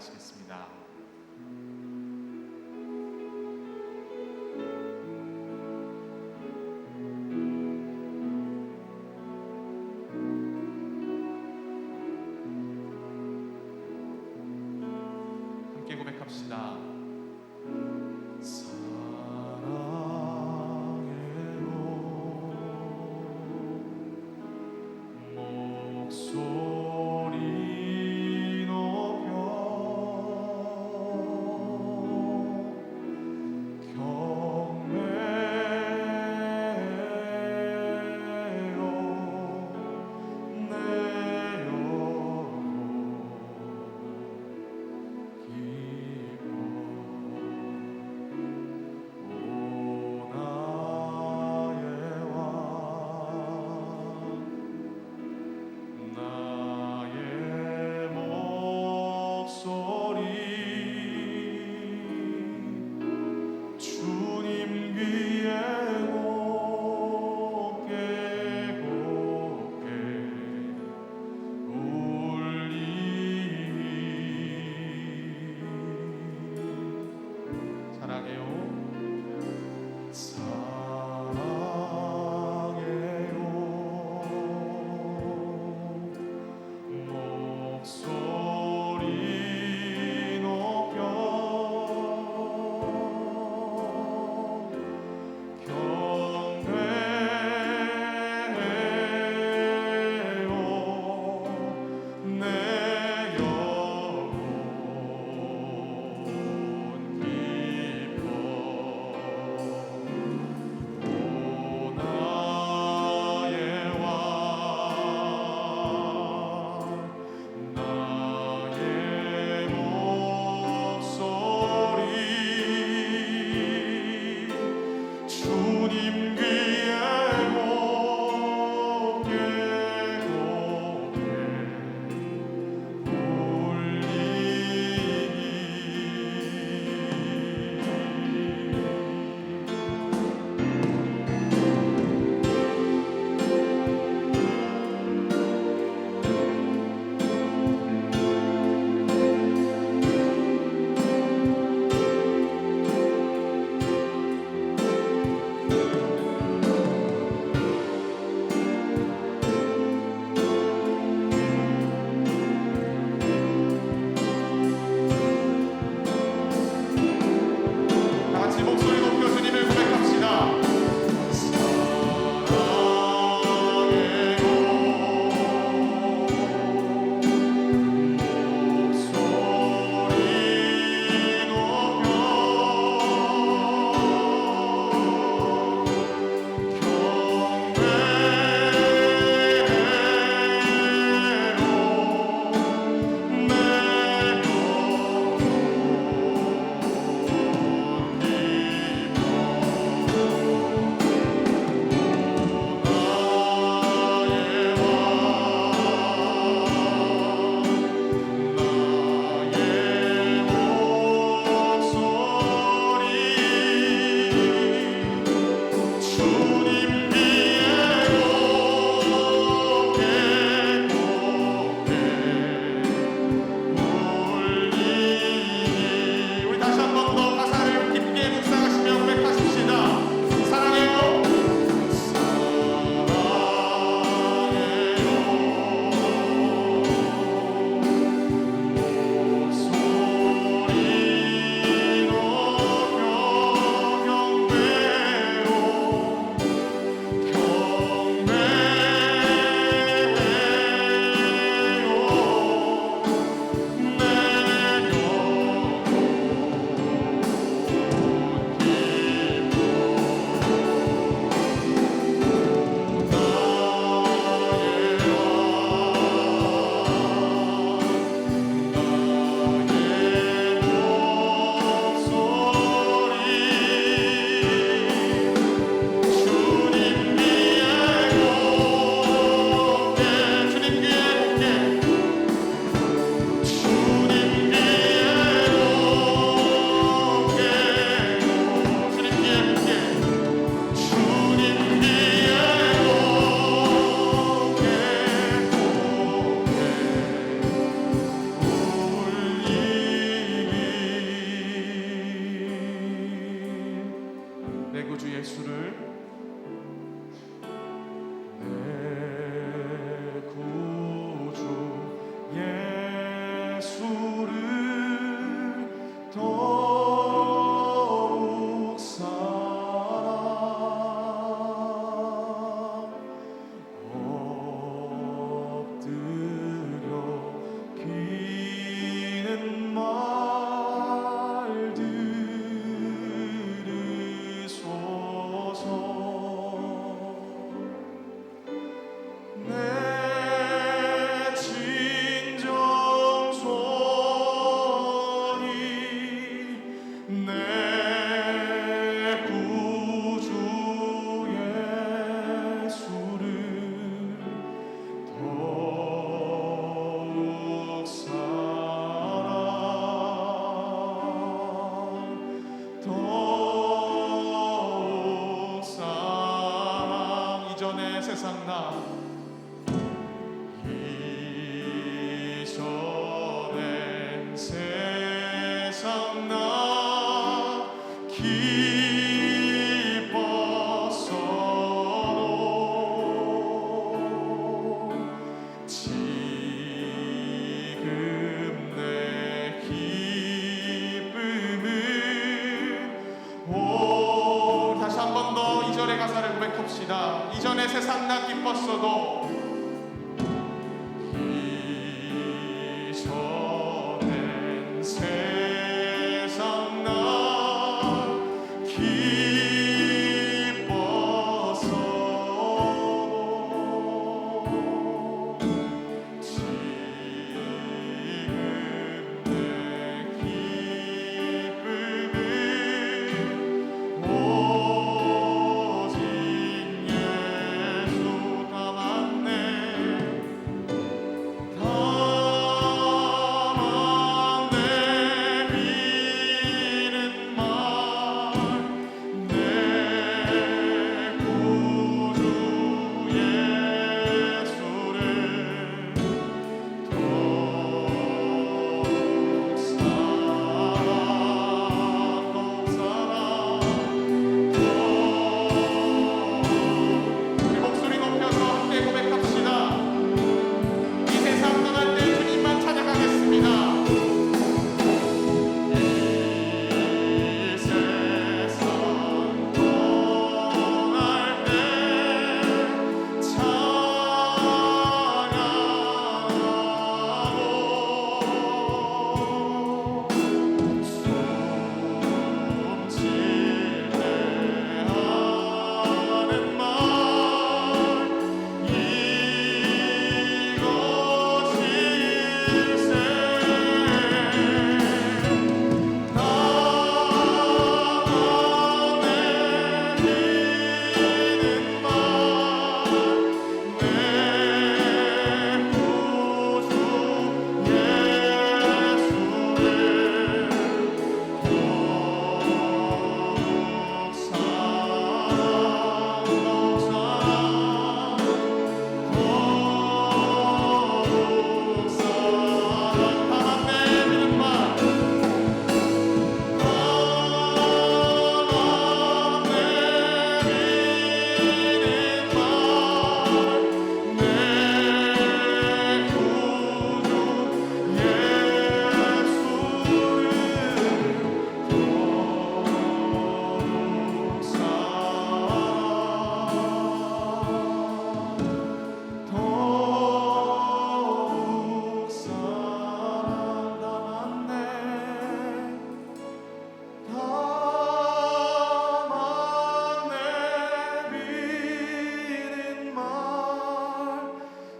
나아가시겠습니다. 함께 고백합시다. 목소리 높여 예수를 내 구주 예수를 더욱 사랑 엎드려 비는 말 들으소서 내 진정성이 내 구주 예수를 더욱 사랑 더욱 사랑 이전의 세상 나 이전의 세상 나 기뻤어도 지금 내 기쁨은 다시 한 번 더 이전의 가사를 고백합시다. 이전의 세상 나 기뻤어도 이전의 세상 나 기뻤어도 지금 내 기쁨은 오직 예수 담았네 비는 말 내 구주 예수를 더욱 사랑 우리 목소리 높여서 함께 고백합시다. 이 세상 떠날 때 주님만 찾아가겠습니다. 이 세상 떠날 때 찬양하고 숨질 때 하는 말 이것일세 나만의 믿는 말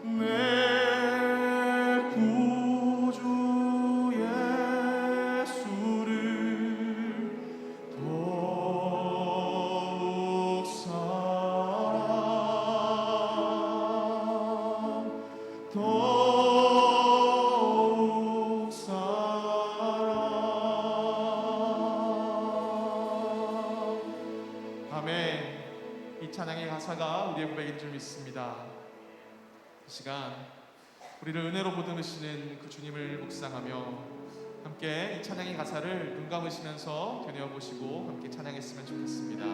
내 구주 찬양의 가사가 우리의 고백인 줄 믿습니다. 이 시간 우리를 은혜로 보듬으시는 그 주님을 묵상하며 함께 이 찬양의 가사를 눈 감으시면서 되뇌어 보시고 함께 찬양했으면 좋겠습니다.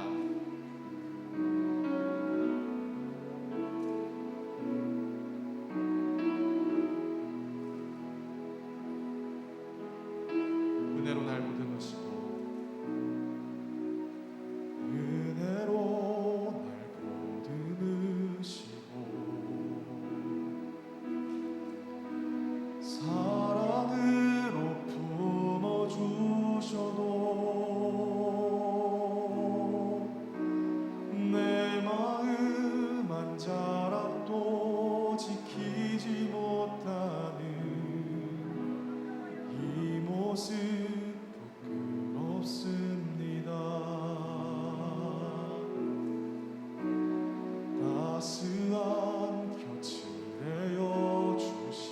따스한 곁을 내어주신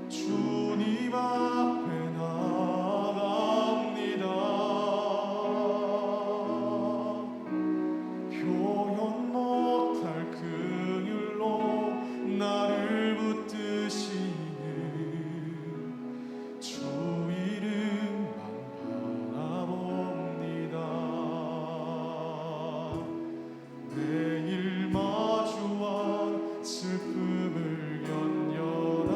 주님 앞에 나갑니다. 표현 못할 긍휼로 나를 붙드시는 주 이름만 바라봅니다. 매일 마주한 슬픔을 견뎌나가며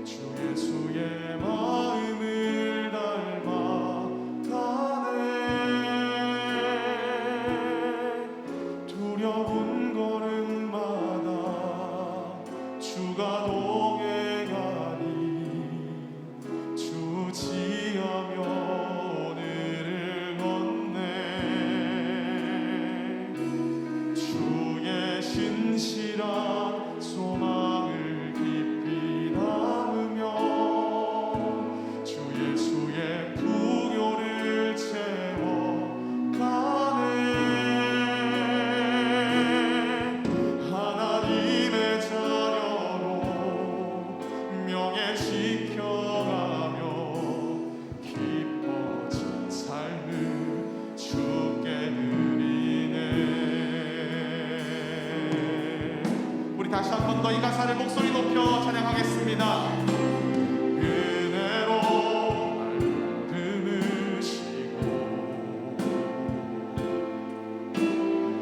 주 예수의 마음을 닮아가네. 두려운 걸음마다 주가 동행하니 주지하며 오늘을 걷네. 주의 신실한 소망을 깊이 담으며 주 예수의 풍요를 채워가네. 하나님의 자녀로 명예 지켜가며 기뻐진 삶을 주께 드리네. 우리 다시 한 번 더 이 가사를 목소리 높여 찬양하겠습니다. 은혜로 날 보듬으시고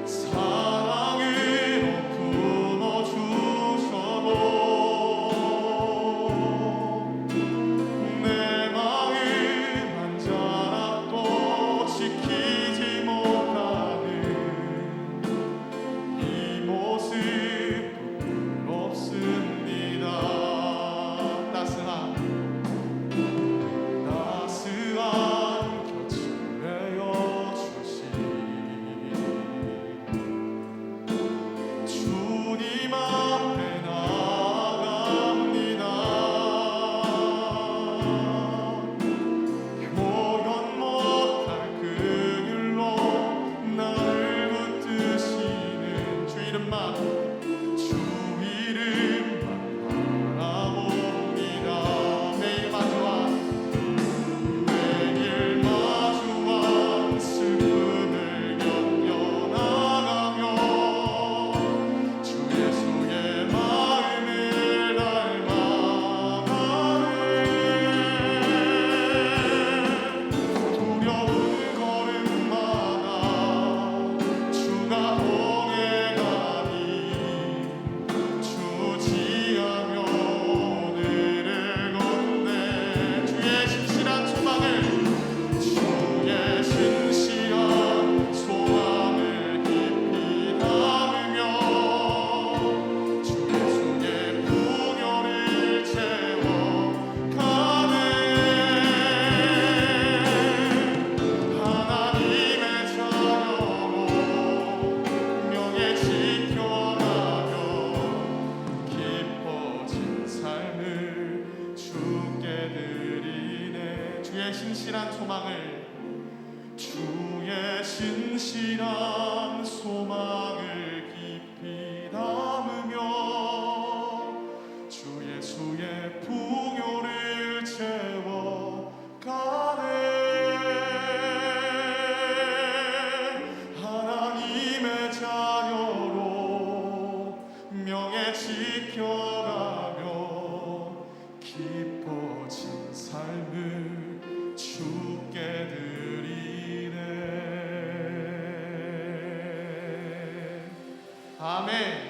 사랑으로 품어주셔도 내 마음 한 자락도 지키지 못하는 이 모습 부끄럽습니다. 따스한 곁을 내어주신 주님 앞에 나갑니다. 표현 못할 긍휼로 나를 붙드시는 주 이름만 바라봅니다. 매일 마주한 슬픔을 견뎌나가며 주 예수의 마음을 닮아가네. 두려운 걸음마다 주가 동행하니 주지하며 오늘을 걷네. 주의 신실한 소망을 깊이 담으며 주 예수의 풍요를 채워가네. 하나님의 자녀로 명예 지켜가며 기뻐진 삶을 주께 드리네. 주의 신실한 소망을 깊이 담으며 주 예수의 풍요를 채워가네. 하나님의 자녀로 명예 지켜가며 기뻐진 삶을 주께 드리네. 아멘.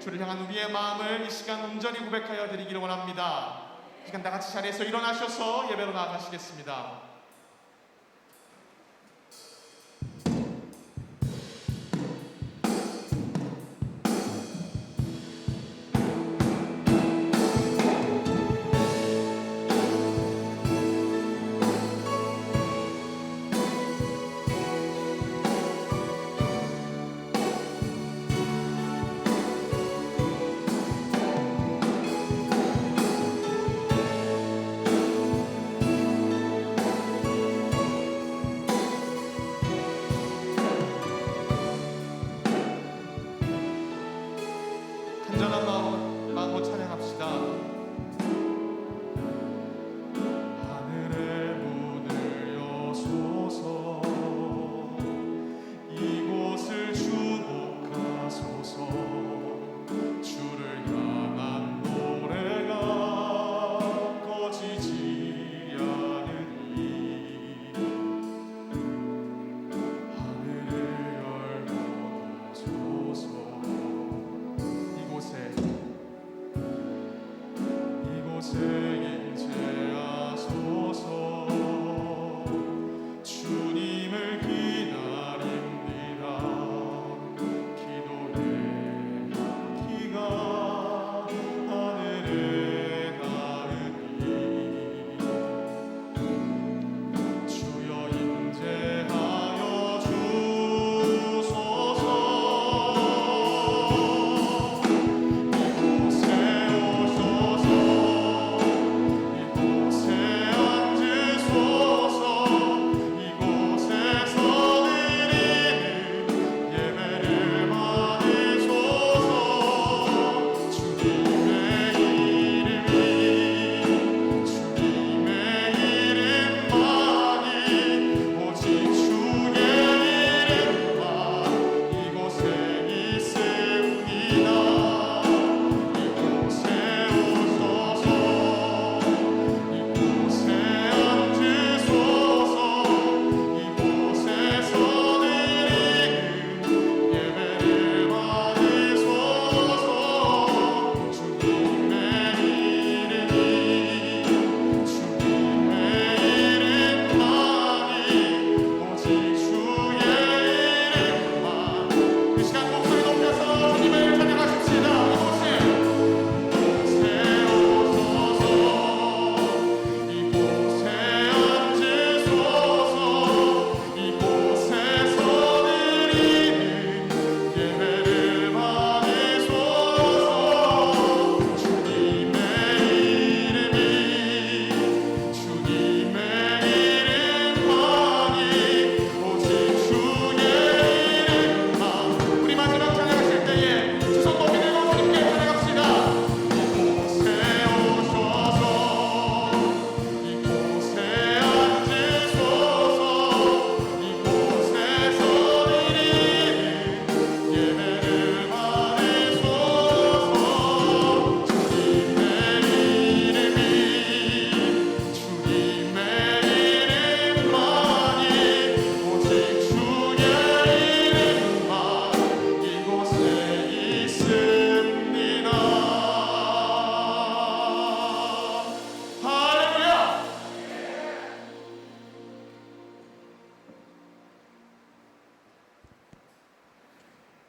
주를 향한 우리의 마음을 이 시간 온전히 고백하여 드리기를 원합니다. 이 시간 다 같이 자리에서 일어나셔서 예배로 나아가시겠습니다.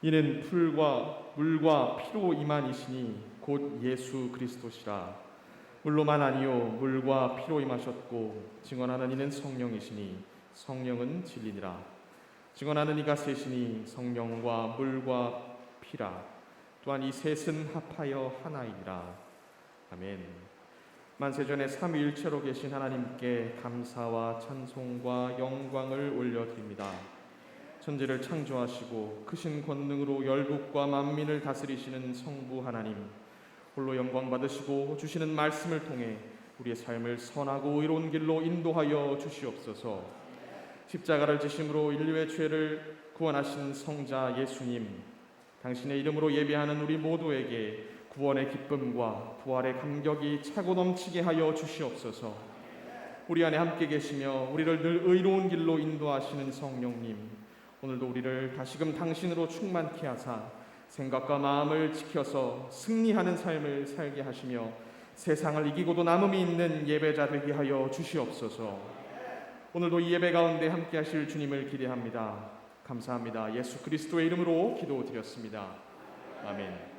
이는 풀과 물과 피로 임하니시니 곧 예수 그리스도시라. 물로만 아니요 물과 피로 임하셨고 증언하는 이는 성령이시니 성령은 진리니라. 증언하는 이가 셋이니 성령과 물과 피라. 또한 이 셋은 합하여 하나이니라. 아멘. 만세전에 삼위일체로 계신 하나님께 감사와 찬송과 영광을 올려드립니다. 천지를 창조하시고 크신 권능으로 열국과 만민을 다스리시는 성부 하나님, 홀로 영광 받으시고 주시는 말씀을 통해 우리의 삶을 선하고 의로운 길로 인도하여 주시옵소서. 십자가를 지심으로 인류의 죄를 구원하신 성자 예수님, 당신의 이름으로 예배하는 우리 모두에게 구원의 기쁨과 부활의 감격이 차고 넘치게 하여 주시옵소서. 우리 안에 함께 계시며 우리를 늘 의로운 길로 인도하시는 성령님, 오늘도 우리를 다시금 당신으로 충만케 하사 생각과 마음을 지켜서 승리하는 삶을 살게 하시며 세상을 이기고도 남음이 있는 예배자 되게 하여 주시옵소서. 오늘도 이 예배 가운데 함께 하실 주님을 기대합니다. 감사합니다. 예수 그리스도의 이름으로 기도드렸습니다. 아멘.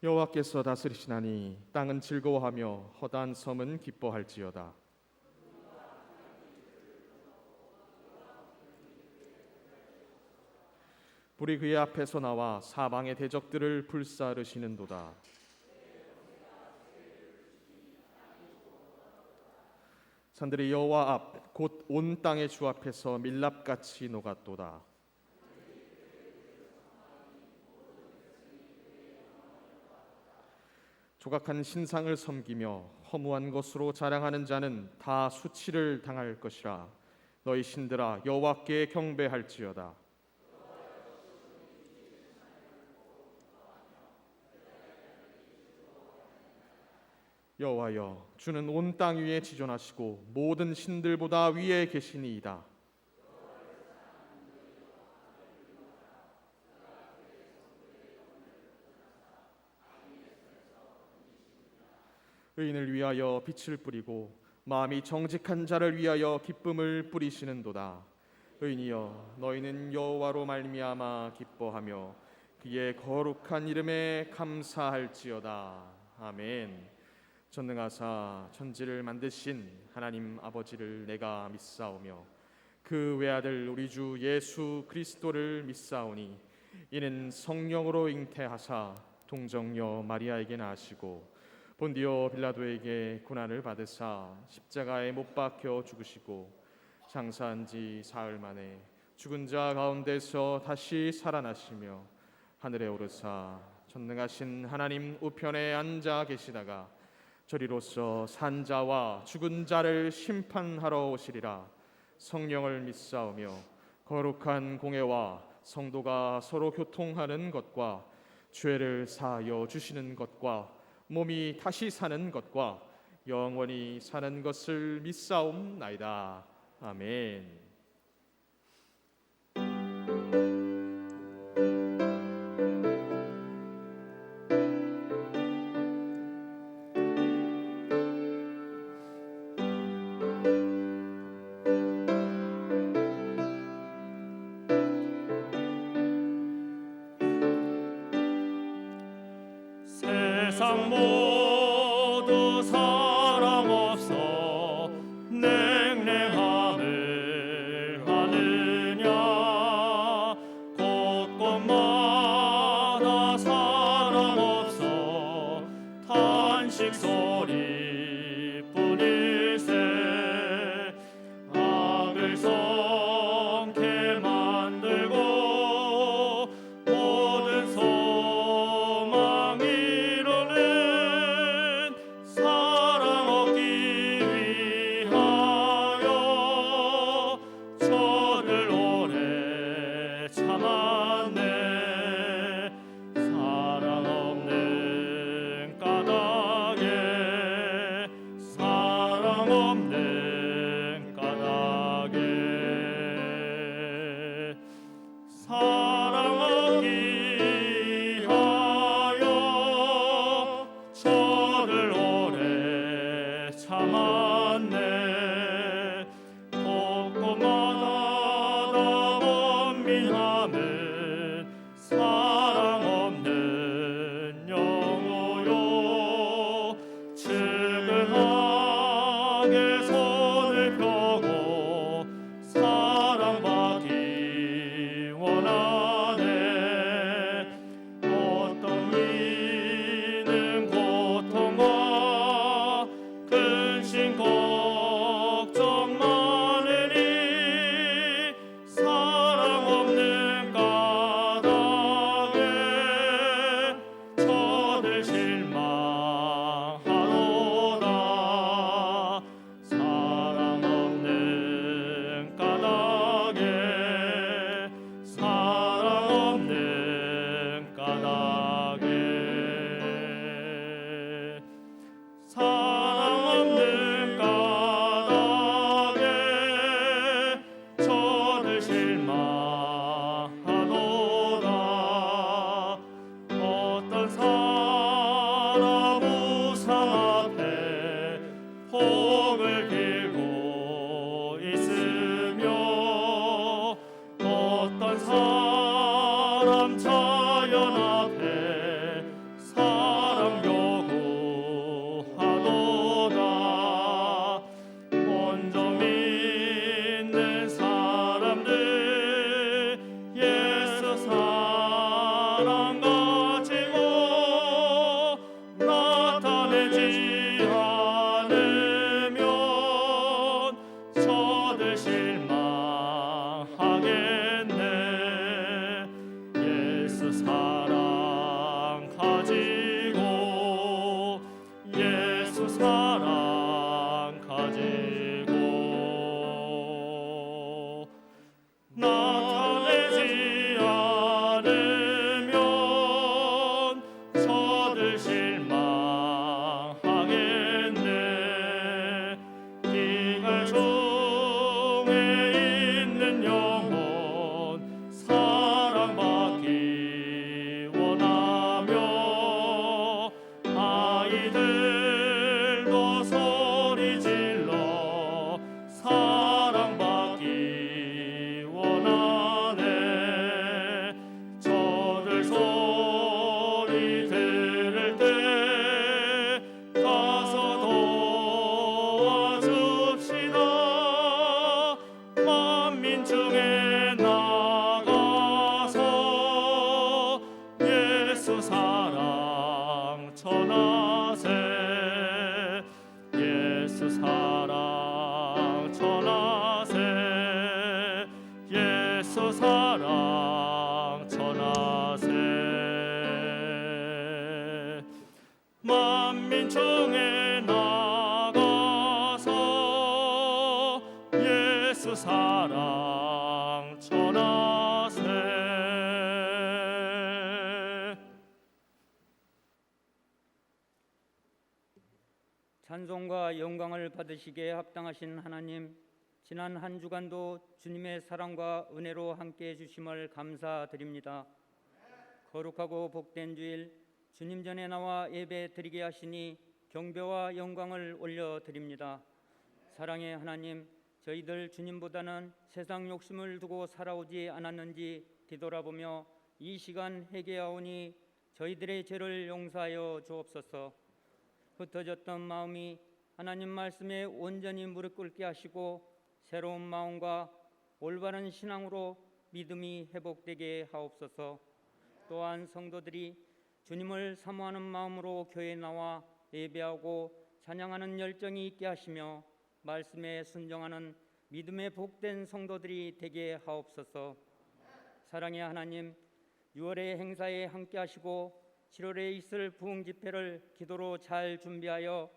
여호와께서 다스리시나니 땅은 즐거워하며 허다한 섬은 기뻐할지어다. 불이 그의 앞에서 나와 사방의 대적들을 불사르시는도다. 산들이 여호와 앞 곧 온 땅의 주 앞에서 밀랍같이 녹았도다. 조각한 신상을 섬기며 허무한 것으로 자랑하는 자는 다 수치를 당할 것이라. 너희 신들아 여호와께 경배할지어다. 여호와여, 주는 온 땅 위에 지존하시고 모든 신들보다 위에 계시니이다. 의인을 위하여 빛을 뿌리고 마음이 정직한 자를 위하여 기쁨을 뿌리시는도다. 의인이여, 너희는 여호와로 말미암아 기뻐하며 그의 거룩한 이름에 감사할지어다. 아멘. 전능하사 천지를 만드신 하나님 아버지를 내가 믿사오며 그 외아들 우리 주 예수 그리스도를 믿사오니 이는 성령으로 잉태하사 동정녀 마리아에게 나시고 본디오 빌라도에게 고난을 받으사 십자가에 못 박혀 죽으시고 장사한 지 사흘 만에 죽은 자 가운데서 다시 살아나시며 하늘에 오르사 전능하신 하나님 우편에 앉아 계시다가 저리로서 산 자와 죽은 자를 심판하러 오시리라. 성령을 믿사오며 거룩한 공회와 성도가 서로 교통하는 것과 죄를 사하여 주시는 것과 몸이 다시 사는 것과 영원히 사는 것을 믿사옵나이다. 아멘. 세상 모두 사랑 없어 냉랭함을 하느냐. 곳곳마다 사랑 없어 탄식 소리뿐일세. 악을 성케 만들고 모든 소망 이루는 사랑 얻기 위하여 저를 오래 참았네. 사랑 없는 까닭에 사랑 없는 까닭에 사랑 얻기 위하여 저를 오래 참았네. 곳곳마다 원민함은 사랑 없는 영우요. 측은하게 손을 펴고 사랑받기 원하네. 어떤 이는 고통과 근심 걱정 많으니 사랑 없는 까닭에 저들 실망하도다. 사랑 없는 까닭에 사랑 없는 까닭에 사랑 없는 까닭에 저들 실망하도다. 어떤 사람 우상 앞에 복을 빌고 있으며 어떤 사람 자연 앞에 사랑 요구하도다. 먼저 믿는 사람들 예수 사랑 가지고 나타내지 않으면 예수 사랑 전하세 예수 사랑 전하세 만민 중에 나가서 예수 사랑 전하세 찬송과 영광을 받으시기에 합당하신 하나님, 지난 한 주간도 주님의 사랑과 은혜로 함께해 주심을 감사드립니다. 거룩하고 복된 주일 주님 전에 나와 예배 드리게 하시니 경배와 영광을 올려드립니다. 사랑의 하나님, 저희들 주님보다는 세상 욕심을 두고 살아오지 않았는지 뒤돌아보며 이 시간 회개하오니 저희들의 죄를 용서하여 주옵소서. 흩어졌던 마음이 하나님 말씀에 온전히 무릎 꿇게 하시고 새로운 마음과 올바른 신앙으로 믿음이 회복되게 하옵소서. 또한 성도들이 주님을 사모하는 마음으로 교회에 나와 예배하고 찬양하는 열정이 있게 하시며 말씀에 순종하는 믿음의 복된 성도들이 되게 하옵소서. 사랑의 하나님, 6월의 행사에 함께 하시고 7월에 있을 부흥 집회를 기도로 잘 준비하여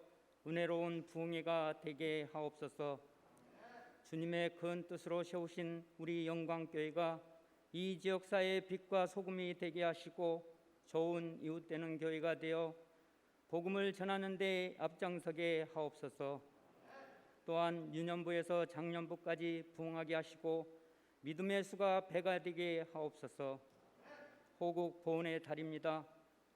은혜로운 부흥회가 되게 하옵소서. 주님의 큰 뜻으로 세우신 우리 영광교회가 이 지역사회의 빛과 소금이 되게 하시고 좋은 이웃되는 교회가 되어 복음을 전하는 데 앞장서게 하옵소서. 또한 유년부에서 장년부까지 부흥하게 하시고 믿음의 수가 배가 되게 하옵소서. 호국 보훈의 달입니다.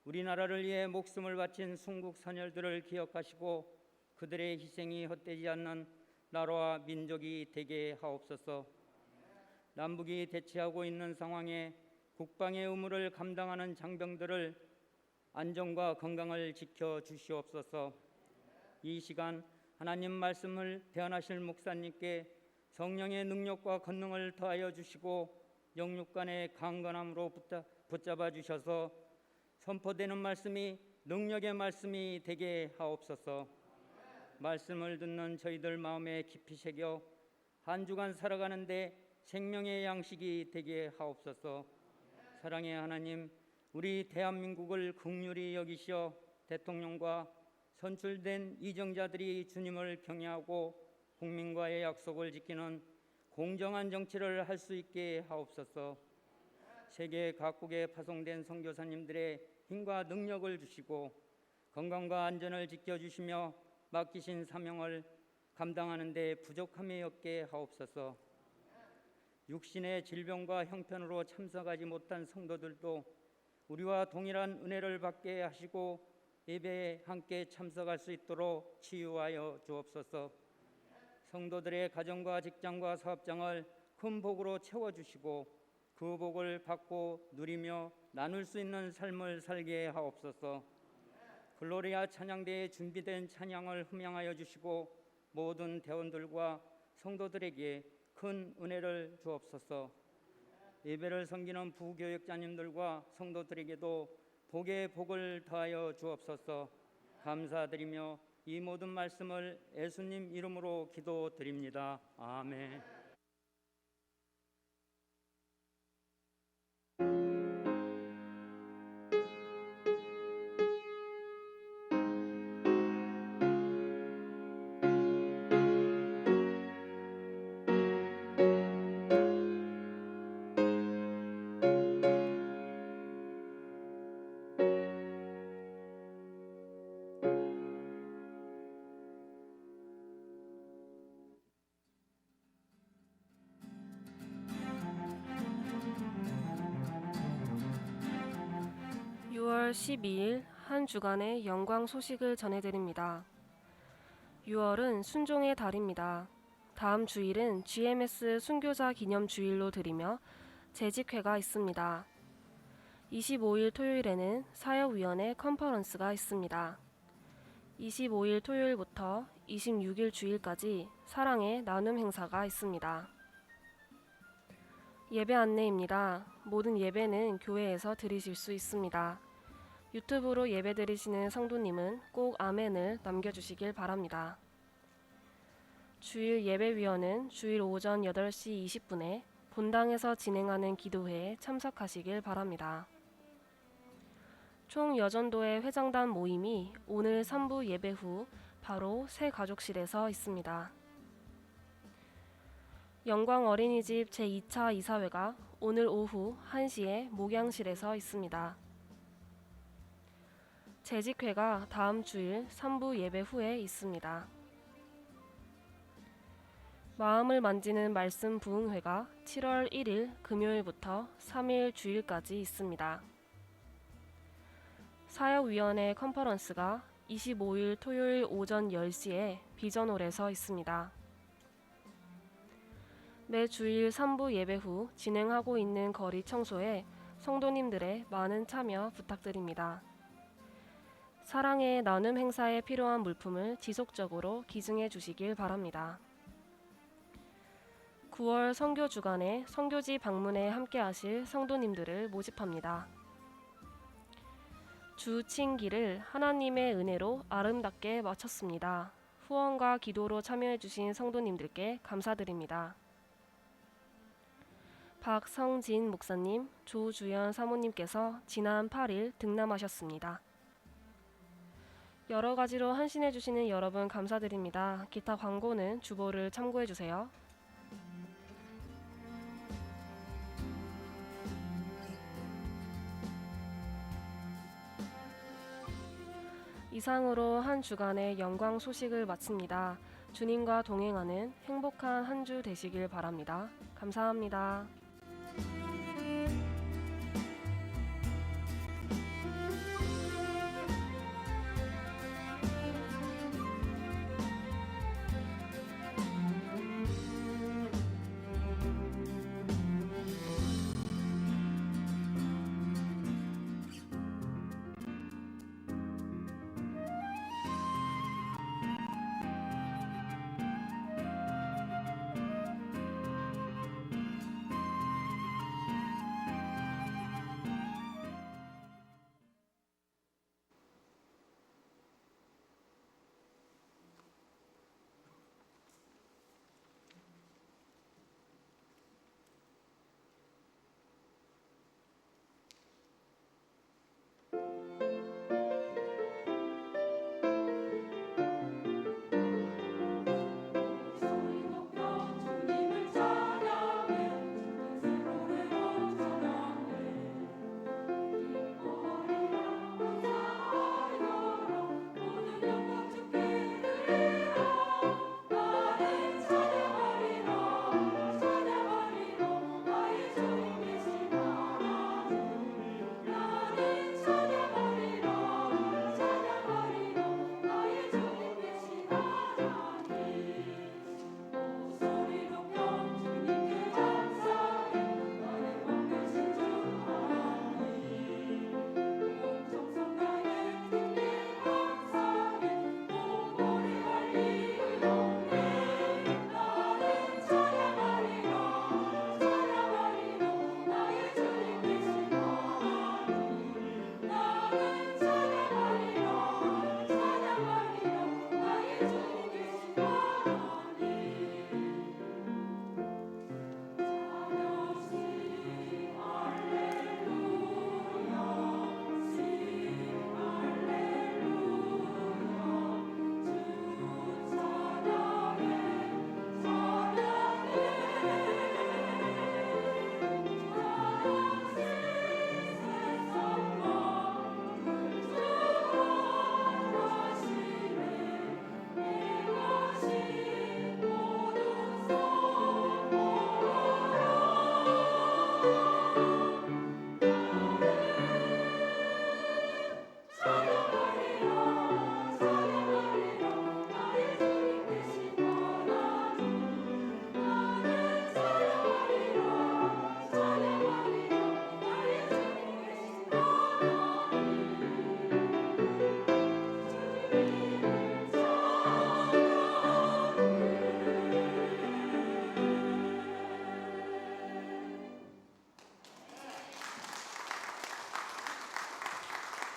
우리나라를 위해 목숨을 바친 순국 선열들을 기억하시고 그들의 희생이 헛되지 않는 나라와 민족이 되게 하옵소서. 남북이 대치하고 있는 상황에 국방의 의무를 감당하는 장병들을 안전과 건강을 지켜 주시옵소서. 이 시간 하나님 말씀을 대언하실 목사님께 성령의 능력과 권능을 더하여 주시고 영육간의 강건함으로 붙잡아 주셔서 선포되는 말씀이 능력의 말씀이 되게 하옵소서. 말씀을 듣는 저희들 마음에 깊이 새겨 한 주간 살아가는데 생명의 양식이 되게 하옵소서. 사랑의 하나님, 우리 대한민국을 긍휼히 여기시어 대통령과 선출된 이정자들이 주님을 경외하고 국민과의 약속을 지키는 공정한 정치를 할 수 있게 하옵소서. 세계 각국에 파송된 선교사님들의 힘과 능력을 주시고 건강과 안전을 지켜주시며 맡기신 사명을 감당하는 데 부족함이 없게 하옵소서. 육신의 질병과 형편으로 참석하지 못한 성도들도 우리와 동일한 은혜를 받게 하시고 예배에 함께 참석할 수 있도록 치유하여 주옵소서. 성도들의 가정과 직장과 사업장을 큰 복으로 채워주시고 그 복을 받고 누리며 나눌 수 있는 삶을 살게 하옵소서. 글로리아 찬양대에 준비된 찬양을 흠양하여 주시고 모든 대원들과 성도들에게 큰 은혜를 주옵소서. 예배를 섬기는 부교역자님들과 성도들에게도 복의 복을 더하여 주옵소서. 감사드리며 이 모든 말씀을 예수님 이름으로 기도드립니다. 아멘. (6월 12일) 한 주간의 영광 소식을 전해드립니다. 6월은 순종의 달입니다. 다음 주일은 GMS 순교자 기념 주일로 드리며 재직회가 있습니다. 25일 토요일에는 사역위원회 컨퍼런스가 있습니다. 25일 토요일부터 26일 주일까지 사랑의 나눔 행사가 있습니다. 예배 안내입니다. 모든 예배는 교회에서 드리실 수 있습니다. 유튜브로 예배 드리시는 성도님은 꼭 아멘을 남겨주시길 바랍니다. 주일 예배위원은 주일 오전 8시 20분에 본당에서 진행하는 기도회에 참석하시길 바랍니다. 총 여전도회 회장단 모임이 오늘 3부 예배 후 바로 새 가족실에서 있습니다. 영광 어린이집 제2차 이사회가 오늘 오후 1시에 목양실에서 있습니다. 재직회가 다음 주일 3부 예배 후에 있습니다. 마음을 만지는 말씀 부흥회가 7월 1일 금요일부터 3일 주일까지 있습니다. 사역위원회 컨퍼런스가 25일 토요일 오전 10시에 비전홀에서 있습니다. 매 주일 3부 예배 후 진행하고 있는 거리 청소에 성도님들의 많은 참여 부탁드립니다. 사랑의 나눔 행사에 필요한 물품을 지속적으로 기증해 주시길 바랍니다. 9월 선교 주간에 선교지 방문에 함께하실 성도님들을 모집합니다. 주 칭기를 하나님의 은혜로 아름답게 마쳤습니다. 후원과 기도로 참여해 주신 성도님들께 감사드립니다. 박성진 목사님, 조주연 사모님께서 지난 8일 등남하셨습니다. 여러 가지로 헌신해 주시는 여러분 감사드립니다. 기타 광고는 주보를 참고해 주세요. 이상으로 한 주간의 영광 소식을 마칩니다. 주님과 동행하는 행복한 한 주 되시길 바랍니다. 감사합니다.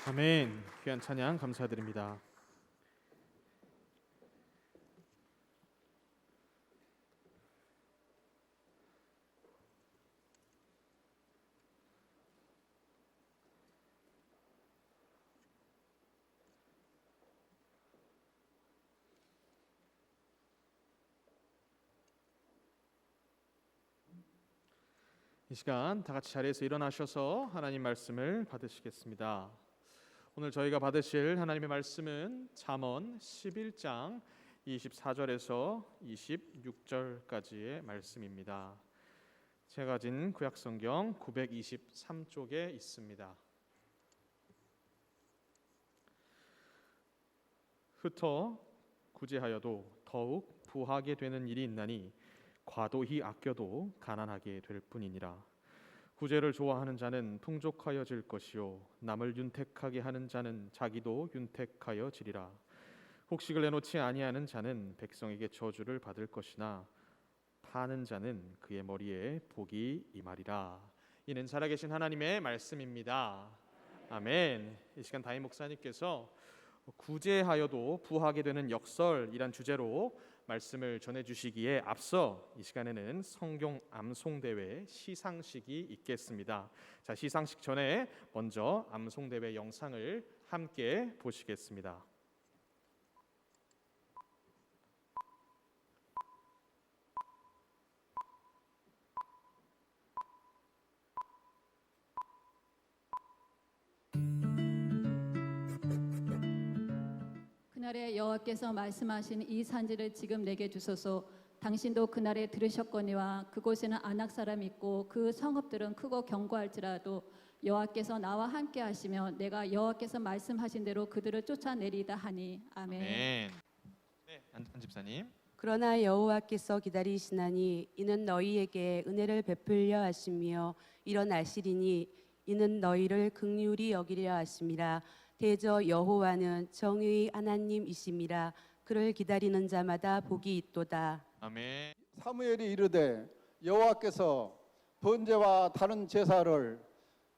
아멘. 귀한 찬양 감사드립니다. 이 시간 다 같이 자리에서 일어나셔서 하나님 말씀을 받으시겠습니다. 오늘 저희가 받으실 하나님의 말씀은 잠언 11장 24절에서 26절까지의 말씀입니다. 제가 가진 구약성경 923쪽에 있습니다. 흩어 구제하여도 더욱 부하게 되는 일이 있나니 과도히 아껴도 가난하게 될 뿐이니라. 구제를 좋아하는 자는 풍족하여질 것이요 남을 윤택하게 하는 자는 자기도 윤택하여지리라. 곡식을 내놓지 아니하는 자는 백성에게 저주를 받을 것이나 파는 자는 그의 머리에 복이 임하리라. 이는 살아계신 하나님의 말씀입니다. 아멘. 이 시간 담임 목사님께서 구제하여도 부하게 되는 역설이란 주제로 말씀을 전해주시기에 앞서 이 시간에는 성경 암송대회 시상식이 있겠습니다. 자, 시상식 전에 먼저 암송대회 영상을 함께 보시겠습니다. 그날에 여호와께서 말씀하신 이 산지를 지금 내게 주소서. 당신도 그날에 들으셨거니와 그곳에는 아낙 사람이 있고 그 성읍들은 크고 견고할지라도 여호와께서 나와 함께 하시며 내가 여호와께서 말씀하신 대로 그들을 쫓아내리다 하니. 아멘. 네, 안 집사님. 그러나 여호와께서 기다리시나니 이는 너희에게 은혜를 베풀려 하시며 일어나시리니 이는 너희를 긍휼히 여기려 하심이라. 대저 여호와는 정의의 하나님이심이라. 그를 기다리는 자마다 복이 있도다. 아멘. 사무엘이 이르되 여호와께서 번제와 다른 제사를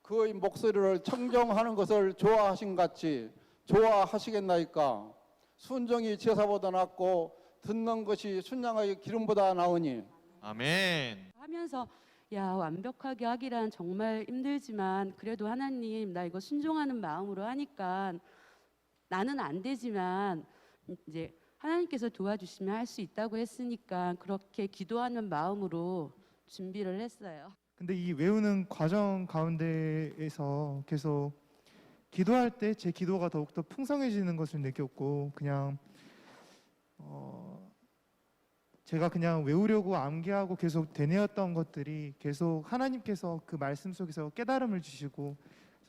그의 목소리를 청정하는 것을 좋아하신 같이 좋아하시겠나이까. 순종이 제사보다 낫고 듣는 것이 순양의 기름보다 나으니. 아멘. 하면서 야, 완벽하게 하기란 정말 힘들지만 그래도 하나님 나 이거 순종하는 마음으로 하니까 나는 안 되지만 이제 하나님께서 도와주시면 할 수 있다고 했으니까 그렇게 기도하는 마음으로 준비를 했어요. 근데 이 외우는 과정 가운데에서 계속 기도할 때 제 기도가 더욱더 풍성해지는 것을 느꼈고 그냥 제가 그냥 외우려고 암기하고 계속 되뇌었던 것들이 계속 하나님께서 그 말씀 속에서 깨달음을 주시고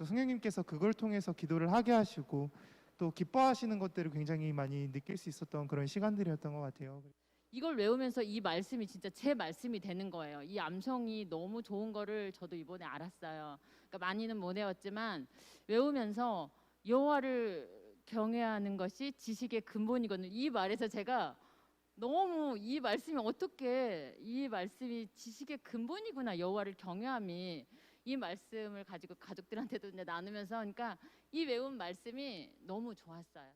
성령님께서 그걸 통해서 기도를 하게 하시고 또 기뻐하시는 것들을 굉장히 많이 느낄 수 있었던 그런 시간들이었던 것 같아요. 이걸 외우면서 이 말씀이 진짜 제 말씀이 되는 거예요. 이 암송이 너무 좋은 거를 저도 이번에 알았어요. 그러니까 많이는 못 외웠지만 외우면서 여호와를 경외하는 것이 지식의 근본이거든요. 이 말에서 제가 너무 이 말씀이 어떻게 이 말씀이 지식의 근본이구나, 여호와를 경외함이. 이 말씀을 가지고 가족들한테도 이제 나누면서 그러니까 이 외운 말씀이 너무 좋았어요.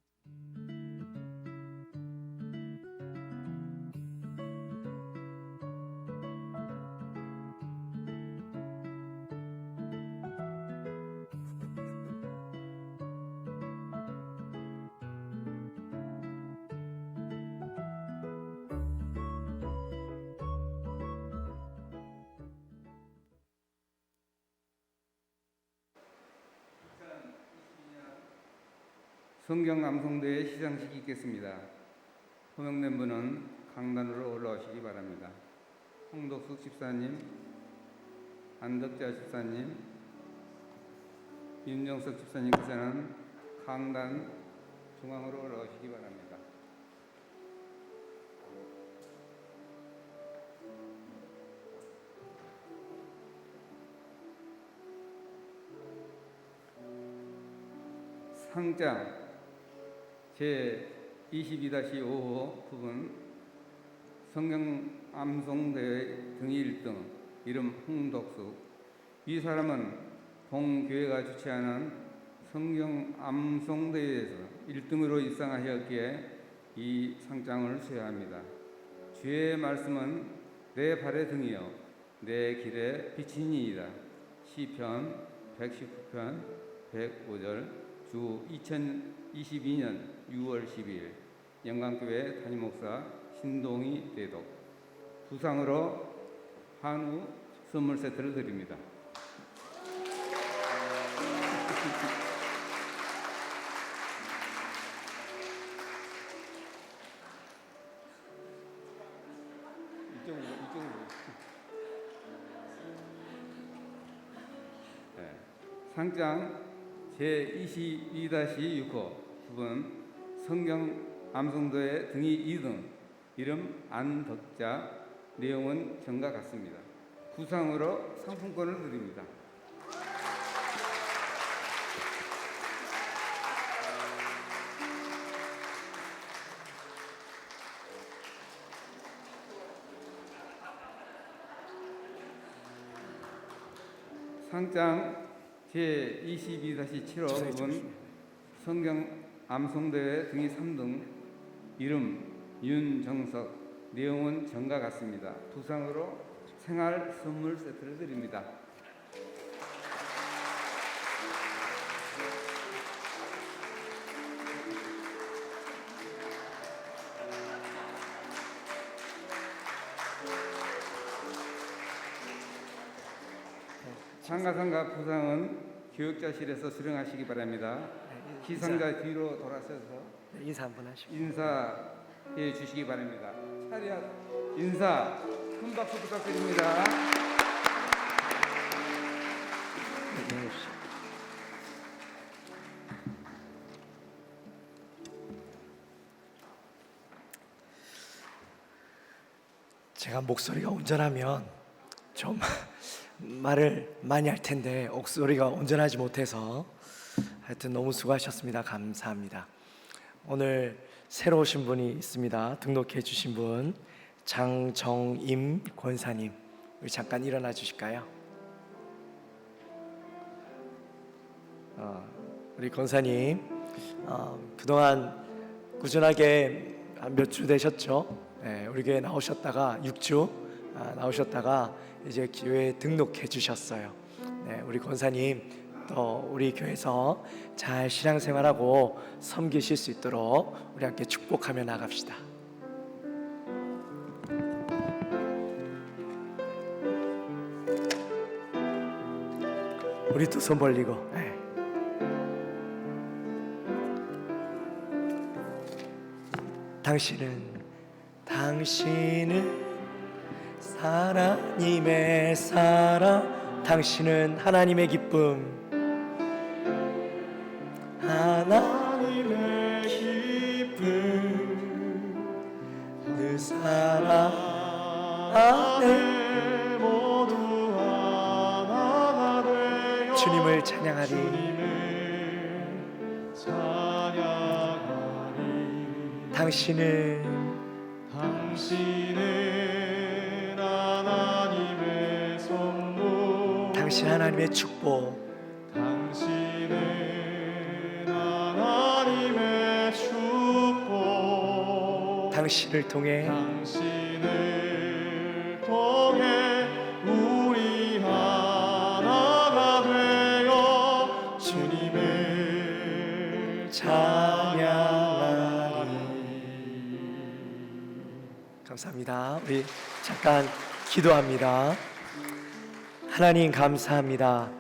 성경 암송대회 시상식이 있겠습니다. 호명된 분은 강단으로 올라오시기 바랍니다. 홍덕숙 집사님, 안덕자 집사님, 윤정석 집사님께서는 강단 중앙으로 올라오시기 바랍니다. 상장 제22-5호 부분 성경 암송대회 등이 1등, 이름 홍덕숙. 이 사람은 동교회가 주최하는 성경 암송대회에서 1등으로 입상하였기에 이 상장을 수여합니다. 주의 말씀은 내 발의 등이요 내 길의 빛이니이다. 시편 119편 105절 주 2022년 6월 12일 영광교회 담임목사 신동희 대독. 부상으로 한우 선물 세트를 드립니다. 이쪽으로. 네. 상장 제22-6호 부분 성경 암송도의 등이 2등, 이름 안덕자, 내용은 전과 같습니다. 구상으로 상품권을 드립니다. 상장 제22-7호 부분 성경 암송대회 등이 3등, 이름 윤정석, 내용은 전과 같습니다. 부상으로 생활 선물 세트를 드립니다. 상가상가 부상은 교육자실에서 수령하시기 바랍니다. 시상자 뒤로 돌아서서 인사 한번 하시고 인사해 주시기 바랍니다. 차렷 인사 큰 박수 부탁드립니다. 제가 목소리가 온전하면 좀 말을 많이 할 텐데 목소리가 온전하지 못해서 하여튼 너무 수고하셨습니다. 감사합니다. 오늘 새로 오신 분이 있습니다. 등록해 주신 분 장정임 권사님, 우리 잠깐 일어나 주실까요? 우리 권사님 그동안 꾸준하게 몇 주 되셨죠? 네, 우리 교회 나오셨다가 6주 나오셨다가 이제 교회에 등록해 주셨어요. 네, 우리 권사님 또 우리 교회에서 잘 신앙생활하고 섬기실 수 있도록 우리 함께 축복하며 나갑시다. 우리 두 손 벌리고. 네. 당신은 하나님의 사랑, 당신은 하나님의 기쁨, 하나님의 기쁨, 그 사랑 안에 모두 하나가 되어 주님을 찬양하리. 당신은 하나님의 선물, 당신 하나님의 축복, 당신은 하나님의 축복, 당신을 통해 우리 하나가 되어 주님을 찬양하리. 감사합니다. 우리 잠깐 기도합니다. 하나님 감사합니다.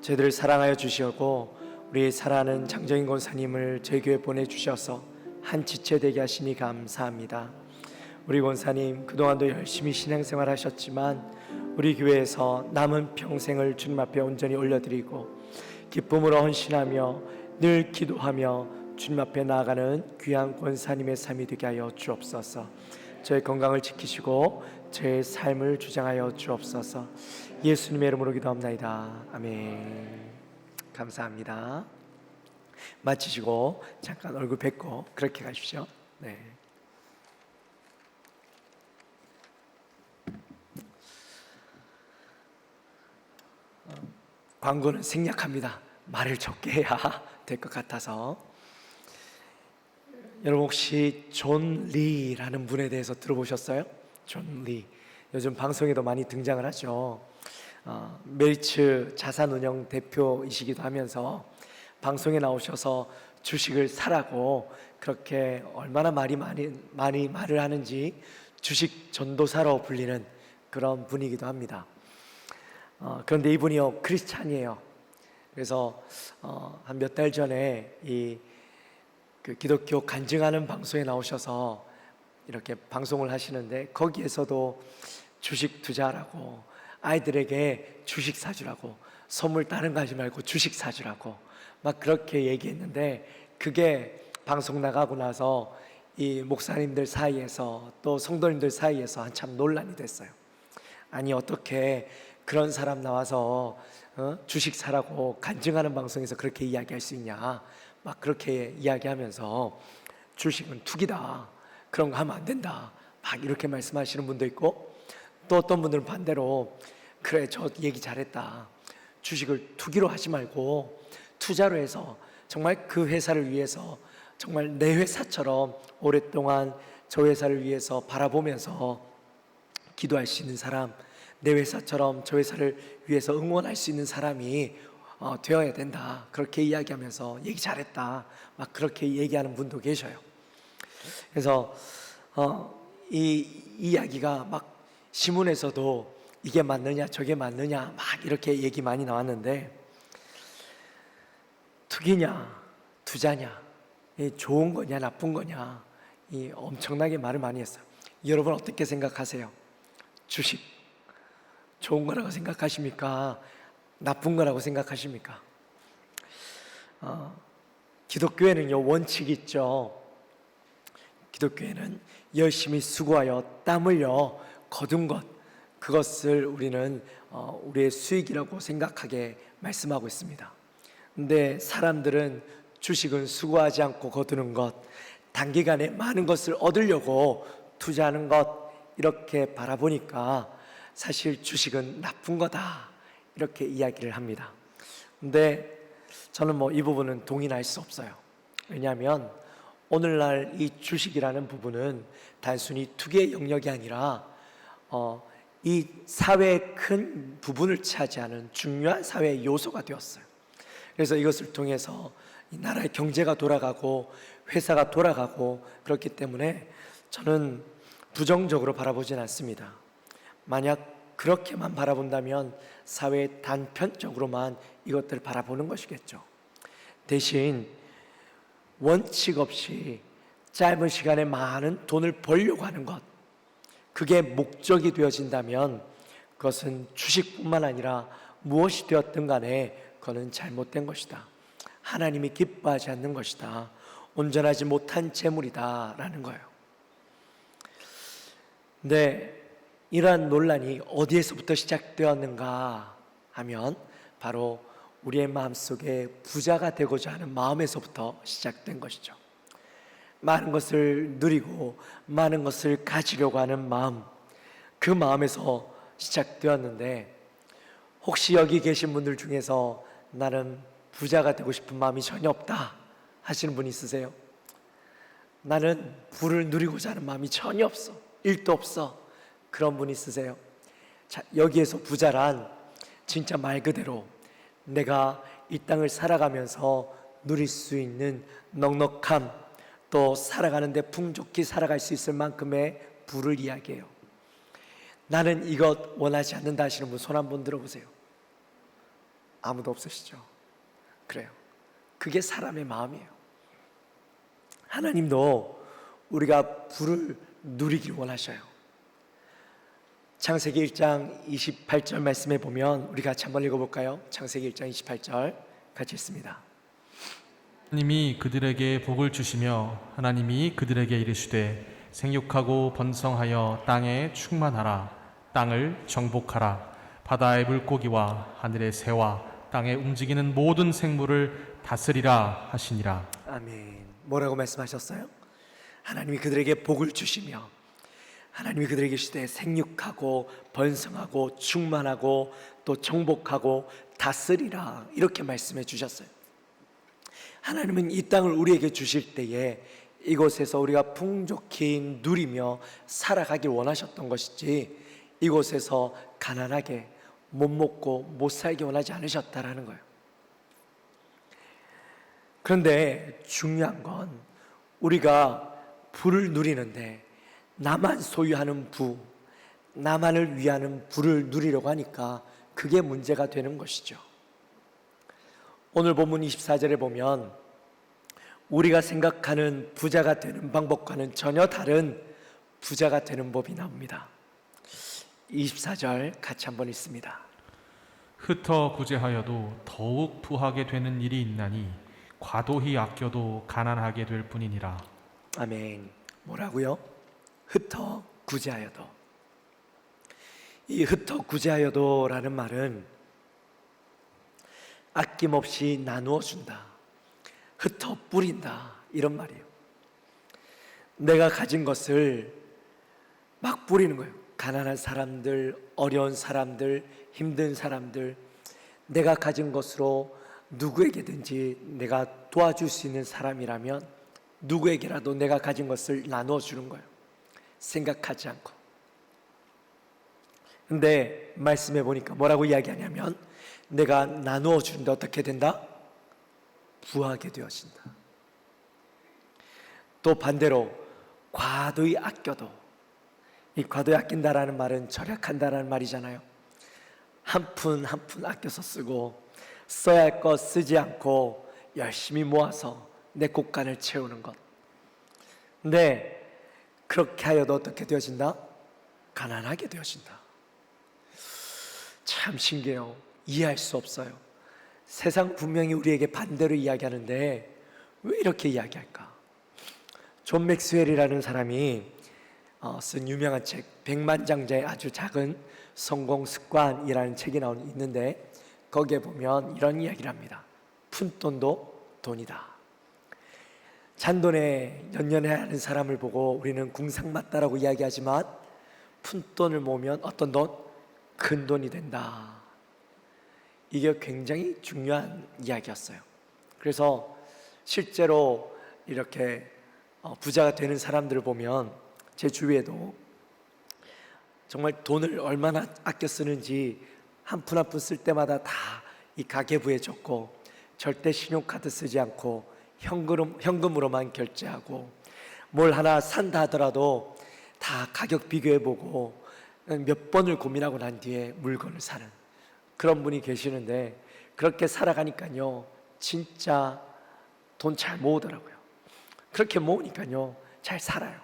저희들을 사랑하여 주시고 우리 사랑하는 장정인 권사님을 저희 교회 보내주셔서 한 지체 되게 하시니 감사합니다. 우리 권사님 그동안도 열심히 신앙생활 하셨지만 우리 교회에서 남은 평생을 주님 앞에 온전히 올려드리고 기쁨으로 헌신하며 늘 기도하며 주님 앞에 나아가는 귀한 권사님의 삶이 되게 하여 주옵소서. 저의 건강을 지키시고 저의 삶을 주장하여 주옵소서. 예수님의 이름으로 기도합나이다. 아멘. 감사합니다. 마치시고 잠깐 얼굴 뵙고 그렇게 가십시오. 네. 광고는 생략합니다. 말을 적게 해야 될 것 같아서. 여러분 혹시 존 리라는 분에 대해서 들어보셨어요? 존 리. 요즘 방송에도 많이 등장을 하죠. 메리츠 자산운용 대표이시기도 하면서 방송에 나오셔서 주식을 사라고 그렇게 얼마나 많이 말을 하는지 주식 전도사로 불리는 그런 분이기도 합니다. 그런데 이분이요 크리스찬이에요. 그래서 한 몇 달 전에 그 기독교 간증하는 방송에 나오셔서 이렇게 방송을 하시는데, 거기에서도 주식 투자라고, 아이들에게 주식 사주라고, 선물 다른 거 하지 말고 주식 사주라고 막 그렇게 얘기했는데, 그게 방송 나가고 나서 이 목사님들 사이에서 또 성도님들 사이에서 한참 논란이 됐어요. 아니 어떻게 그런 사람 나와서 주식 사라고 간증하는 방송에서 그렇게 이야기할 수 있냐, 막 그렇게 이야기하면서 주식은 투기다, 그런 거 하면 안 된다, 막 이렇게 말씀하시는 분도 있고, 또 어떤 분들은 반대로 그래 저 얘기 잘했다, 주식을 투기로 하지 말고 투자로 해서 정말 그 회사를 위해서 정말 내 회사처럼 오랫동안 저 회사를 위해서 바라보면서 기도할 수 있는 사람, 내 회사처럼 저 회사를 위해서 응원할 수 있는 사람이 되어야 된다, 그렇게 이야기하면서 얘기 잘했다, 막 그렇게 얘기하는 분도 계셔요. 그래서 이 이야기가 막 신문에서도 이게 맞느냐 저게 맞느냐 막 이렇게 얘기 많이 나왔는데, 투기냐 투자냐, 좋은 거냐 나쁜 거냐, 엄청나게 말을 많이 했어요. 여러분 어떻게 생각하세요? 주식 좋은 거라고 생각하십니까? 나쁜 거라고 생각하십니까? 기독교에는요 원칙이 있죠. 기독교에는 열심히 수고하여 땀 흘려 거둔 것, 그것을 우리는 우리의 수익이라고 생각하게 말씀하고 있습니다. 근데 사람들은 주식은 수고하지 않고 거두는 것, 단기간에 많은 것을 얻으려고 투자하는 것, 이렇게 바라보니까 사실 주식은 나쁜 거다, 이렇게 이야기를 합니다. 근데 저는 이 부분은 동의할 수 없어요. 왜냐하면 오늘날 이 주식이라는 부분은 단순히 투기의 영역이 아니라 이 사회의 큰 부분을 차지하는 중요한 사회의 요소가 되었어요. 그래서 이것을 통해서 이 나라의 경제가 돌아가고 회사가 돌아가고 그렇기 때문에 저는 부정적으로 바라보진 않습니다. 만약 그렇게만 바라본다면 사회의 단편적으로만 이것들을 바라보는 것이겠죠. 대신 원칙 없이 짧은 시간에 많은 돈을 벌려고 하는 것, 그게 목적이 되어진다면 그것은 주식뿐만 아니라 무엇이 되었든 간에 그것은 잘못된 것이다, 하나님이 기뻐하지 않는 것이다, 온전하지 못한 재물이다 라는 거예요. 근데 이러한 논란이 어디에서부터 시작되었는가 하면 바로 우리의 마음속에 부자가 되고자 하는 마음에서부터 시작된 것이죠. 많은 것을 누리고 많은 것을 가지려고 하는 마음, 그 마음에서 시작되었는데, 혹시 여기 계신 분들 중에서 나는 부자가 되고 싶은 마음이 전혀 없다 하시는 분 있으세요? 나는 부를 누리고자 하는 마음이 전혀 없어, 1도 없어, 그런 분 있으세요? 자, 여기에서 부자란 진짜 말 그대로 내가 이 땅을 살아가면서 누릴 수 있는 넉넉함, 또 살아가는데 풍족히 살아갈 수 있을 만큼의 부를 이야기해요. 나는 이것 원하지 않는다 하시는 분 손 한번 들어보세요. 아무도 없으시죠? 그래요. 그게 사람의 마음이에요. 하나님도 우리가 부를 누리길 원하셔요. 창세기 1장 28절 말씀에 보면 우리 같이 한번 읽어볼까요? 창세기 1장 28절 같이 읽습니다. 하나님이 그들에게 복을 주시며 하나님이 그들에게 이르시되 생육하고 번성하여 땅에 충만하라. 땅을 정복하라. 바다의 물고기와 하늘의 새와 땅에 움직이는 모든 생물을 다스리라 하시니라. 아멘. 뭐라고 말씀하셨어요? 하나님이 그들에게 복을 주시며 하나님이 그들에게 이르시되 생육하고 번성하고 충만하고 또 정복하고 다스리라, 이렇게 말씀해 주셨어요. 하나님은 이 땅을 우리에게 주실 때에 이곳에서 우리가 풍족히 누리며 살아가길 원하셨던 것이지, 이곳에서 가난하게 못 먹고 못 살기 원하지 않으셨다라는 거예요. 그런데 중요한 건 우리가 부를 누리는데 나만 소유하는 부, 나만을 위하는 부를 누리려고 하니까 그게 문제가 되는 것이죠. 오늘 본문 24절에 보면 우리가 생각하는 부자가 되는 방법과는 전혀 다른 부자가 되는 법이 나옵니다. 24절 같이 한번 읽습니다. 흩어 구제하여도 더욱 부하게 되는 일이 있나니 과도히 아껴도 가난하게 될 뿐이니라. 아멘. 뭐라고요? 흩어 구제하여도. 이 흩어 구제하여도라는 말은 아낌없이 나누어 준다, 흩어 뿌린다, 이런 말이에요. 내가 가진 것을 막 뿌리는 거예요. 가난한 사람들, 어려운 사람들, 힘든 사람들, 내가 가진 것으로 누구에게든지 내가 도와줄 수 있는 사람이라면 누구에게라도 내가 가진 것을 나누어 주는 거예요. 생각하지 않고. 근데 말씀해 보니까 뭐라고 이야기하냐면 내가 나누어 주는데 어떻게 된다? 부하게 되어진다. 또 반대로 과도히 아껴도, 이 과도히 아낀다라는 말은 절약한다라는 말이잖아요. 한 푼 한 푼 아껴서 쓰고 써야 할 것 쓰지 않고 열심히 모아서 내 곳간을 채우는 것. 근데 그렇게 하여도 어떻게 되어진다? 가난하게 되어진다. 참 신기해요. 이해할 수 없어요. 세상 분명히 우리에게 반대로 이야기하는데 왜 이렇게 이야기할까? 존 맥스웰이라는 사람이 쓴 유명한 책 백만장자의 아주 작은 성공 습관이라는 책이 있는데 거기에 보면 이런 이야기를 합니다. 푼돈도 돈이다. 잔돈에 연연해야 하는 사람을 보고 우리는 궁상맞다라고 이야기하지만 푼돈을 모으면 어떤 돈? 큰 돈이 된다. 이게 굉장히 중요한 이야기였어요. 그래서 실제로 이렇게 부자가 되는 사람들을 보면 제 주위에도 정말 돈을 얼마나 아껴 쓰는지 한 푼 한 푼 쓸 때마다 다 이 가계부에 적고 절대 신용카드 쓰지 않고 현금으로만 결제하고 뭘 하나 산다 하더라도 다 가격 비교해보고 몇 번을 고민하고 난 뒤에 물건을 사는 그런 분이 계시는데 그렇게 살아가니까요 진짜 돈 잘 모으더라고요. 그렇게 모으니까요 잘 살아요.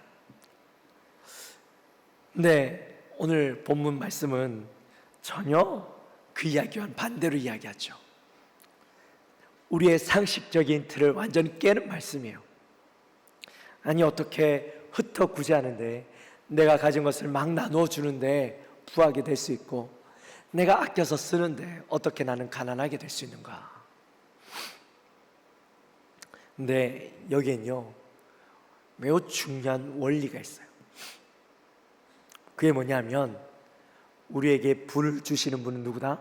근데 오늘 본문 말씀은 전혀 그 이야기와는 반대로 이야기하죠. 우리의 상식적인 틀을 완전히 깨는 말씀이에요. 아니 어떻게 흩어 구제하는데 내가 가진 것을 막 나누어 주는데 부하게 될 수 있고 내가 아껴서 쓰는데 어떻게 나는 가난하게 될 수 있는가? 근데 여기엔요 매우 중요한 원리가 있어요. 그게 뭐냐면 우리에게 부를 주시는 분은 누구다?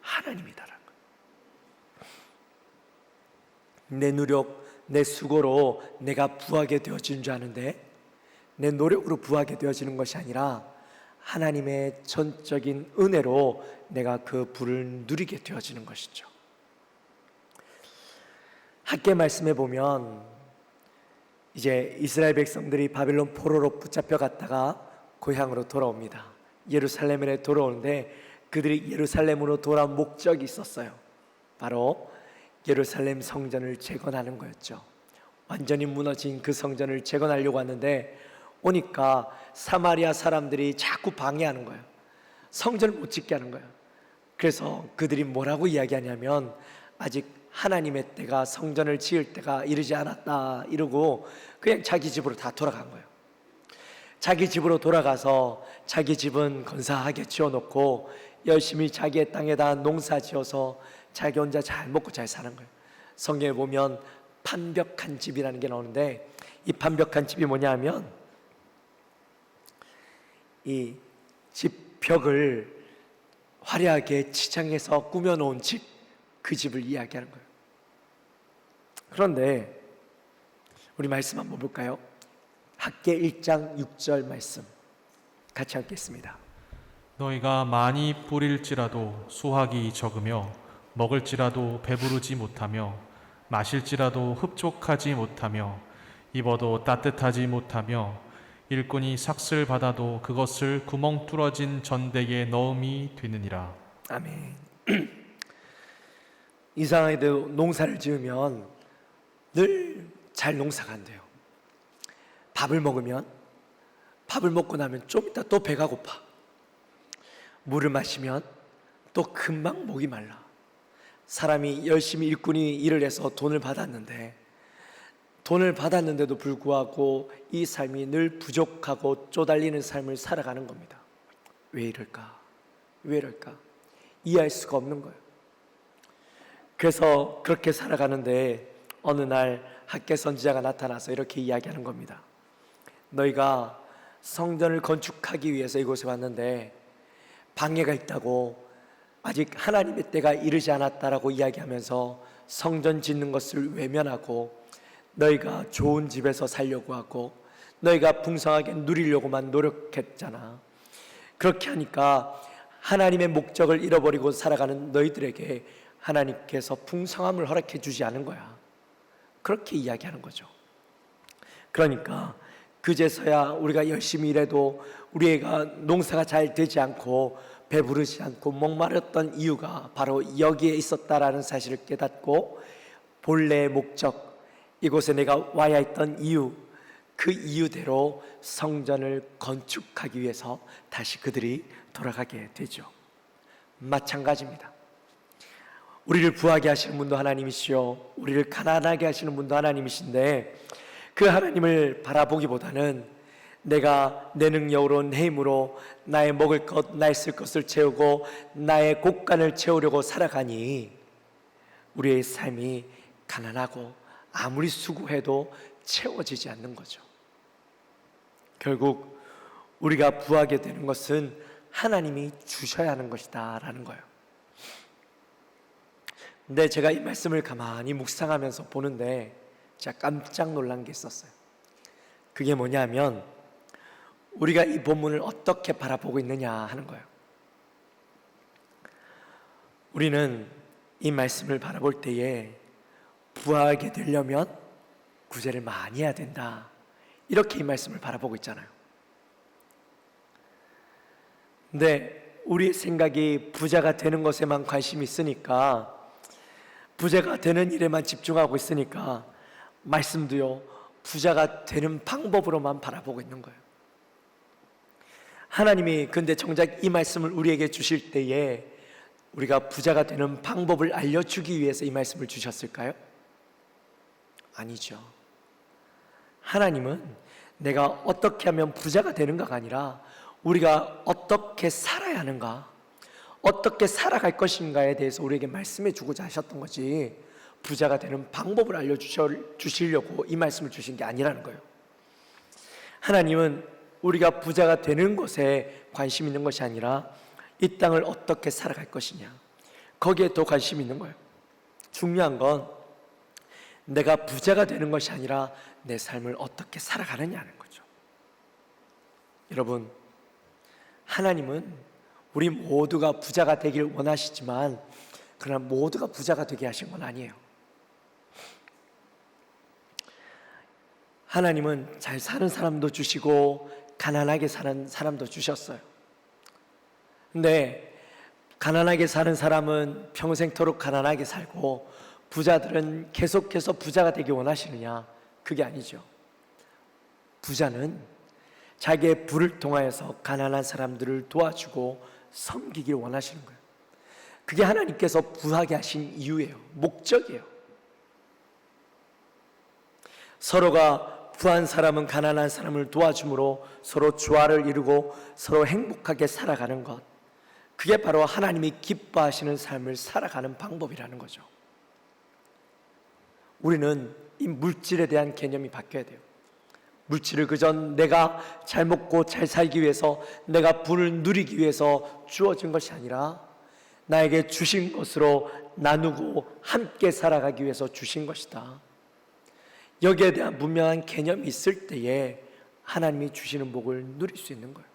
하나님이다라는 거예요. 내 노력, 내 수고로 내가 부하게 되어지는 줄 아는데 내 노력으로 부하게 되어지는 것이 아니라 하나님의 전적인 은혜로 내가 그 부를 누리게 되어지는 것이죠. 함께 말씀해 보면 이제 이스라엘 백성들이 바벨론 포로로 붙잡혀 갔다가 고향으로 돌아옵니다. 예루살렘에 돌아오는데 그들이 예루살렘으로 돌아온 목적이 있었어요. 바로 예루살렘 성전을 재건하는 거였죠. 완전히 무너진 그 성전을 재건하려고 하는데 오니까 사마리아 사람들이 자꾸 방해하는 거예요. 성전을 못 짓게 하는 거예요. 그래서 그들이 뭐라고 이야기하냐면 아직 하나님의 때가 성전을 지을 때가 이르지 않았다 이러고 그냥 자기 집으로 다 돌아간 거예요. 자기 집으로 돌아가서 자기 집은 건사하게 지어놓고 열심히 자기의 땅에다 농사 지어서 자기 혼자 잘 먹고 잘 사는 거예요. 성경에 보면 판벽한 집이라는 게 나오는데 이 판벽한 집이 뭐냐 하면 이 집 벽을 화려하게 치장해서 꾸며놓은 집, 그 집을 이야기하는 거예요. 그런데 우리 말씀 한번 볼까요? 학계 1장 6절 말씀 같이 읽겠습니다. 너희가 많이 뿌릴지라도 수확이 적으며 먹을지라도 배부르지 못하며 마실지라도 흡족하지 못하며 입어도 따뜻하지 못하며 일꾼이 삭슬 받아도 그것을 구멍 뚫어진 전대에 넣음이 되느니라. 아멘. 이상하게도 농사를 지으면 늘 잘 농사가 안 돼요. 밥을 먹으면, 밥을 먹고 나면 좀 이따 또 배가 고파. 물을 마시면 또 금방 목이 말라. 사람이 열심히 일꾼이 일을 해서 돈을 받았는데도 불구하고 이 삶이 늘 부족하고 쪼달리는 삶을 살아가는 겁니다. 왜 이럴까? 왜 이럴까? 이해할 수가 없는 거예요. 그래서 그렇게 살아가는데 어느 날 학개 선지자가 나타나서 이렇게 이야기하는 겁니다. 너희가 성전을 건축하기 위해서 이곳에 왔는데 방해가 있다고, 아직 하나님의 때가 이르지 않았다라고 이야기하면서 성전 짓는 것을 외면하고 너희가 좋은 집에서 살려고 하고 너희가 풍성하게 누리려고만 노력했잖아. 그렇게 하니까 하나님의 목적을 잃어버리고 살아가는 너희들에게 하나님께서 풍성함을 허락해 주지 않은 거야. 그렇게 이야기하는 거죠. 그러니까 그제서야 우리가 열심히 일해도 우리가 농사가 잘 되지 않고 배부르지 않고 목마르던 이유가 바로 여기에 있었다라는 사실을 깨닫고 본래의 목적, 이곳에 내가 와야 했던 이유, 그 이유대로 성전을 건축하기 위해서 다시 그들이 돌아가게 되죠. 마찬가지입니다. 우리를 부하게 하시는 분도 하나님이시요, 우리를 가난하게 하시는 분도 하나님이신데 그 하나님을 바라보기보다는 내가 내 능력으로, 내 힘으로 나의 먹을 것, 나의 쓸 것을 채우고 나의 곳간을 채우려고 살아가니 우리의 삶이 가난하고 아무리 수고해도 채워지지 않는 거죠. 결국 우리가 부하게 되는 것은 하나님이 주셔야 하는 것이다 라는 거예요. 근데 제가 이 말씀을 가만히 묵상하면서 보는데 제가 깜짝 놀란 게 있었어요. 그게 뭐냐면 우리가 이 본문을 어떻게 바라보고 있느냐 하는 거예요. 우리는 이 말씀을 바라볼 때에 부하게 되려면 구제를 많이 해야 된다, 이렇게 이 말씀을 바라보고 있잖아요. 근데 우리의 생각이 부자가 되는 것에만 관심이 있으니까, 부자가 되는 일에만 집중하고 있으니까 말씀도요, 부자가 되는 방법으로만 바라보고 있는 거예요. 하나님이 근데 정작 이 말씀을 우리에게 주실 때에 우리가 부자가 되는 방법을 알려주기 위해서 이 말씀을 주셨을까요? 아니죠. 하나님은 내가 어떻게 하면 부자가 되는가가 아니라 우리가 어떻게 살아야 하는가, 어떻게 살아갈 것인가에 대해서 우리에게 말씀해 주고자 하셨던 거지, 부자가 되는 방법을 알려주시려고 이 말씀을 주신 게 아니라는 거예요. 하나님은 우리가 부자가 되는 것에 관심 있는 것이 아니라 이 땅을 어떻게 살아갈 것이냐, 거기에 더 관심이 있는 거예요. 중요한 건 내가 부자가 되는 것이 아니라 내 삶을 어떻게 살아가느냐는 거죠. 여러분, 하나님은 우리 모두가 부자가 되길 원하시지만 그러나 모두가 부자가 되게 하신 건 아니에요. 하나님은 잘 사는 사람도 주시고 가난하게 사는 사람도 주셨어요. 근데 가난하게 사는 사람은 평생토록 가난하게 살고 부자들은 계속해서 부자가 되기 원하시느냐? 그게 아니죠. 부자는 자기의 부를 통하여서 가난한 사람들을 도와주고 섬기길 원하시는 거예요. 그게 하나님께서 부하게 하신 이유예요. 목적이에요. 서로가 부한 사람은 가난한 사람을 도와줌으로 서로 조화를 이루고 서로 행복하게 살아가는 것, 그게 바로 하나님이 기뻐하시는 삶을 살아가는 방법이라는 거죠. 우리는 이 물질에 대한 개념이 바뀌어야 돼요. 물질을 그저 내가 잘 먹고 잘 살기 위해서, 내가 부를 누리기 위해서 주어진 것이 아니라 나에게 주신 것으로 나누고 함께 살아가기 위해서 주신 것이다. 여기에 대한 분명한 개념이 있을 때에 하나님이 주시는 복을 누릴 수 있는 거예요.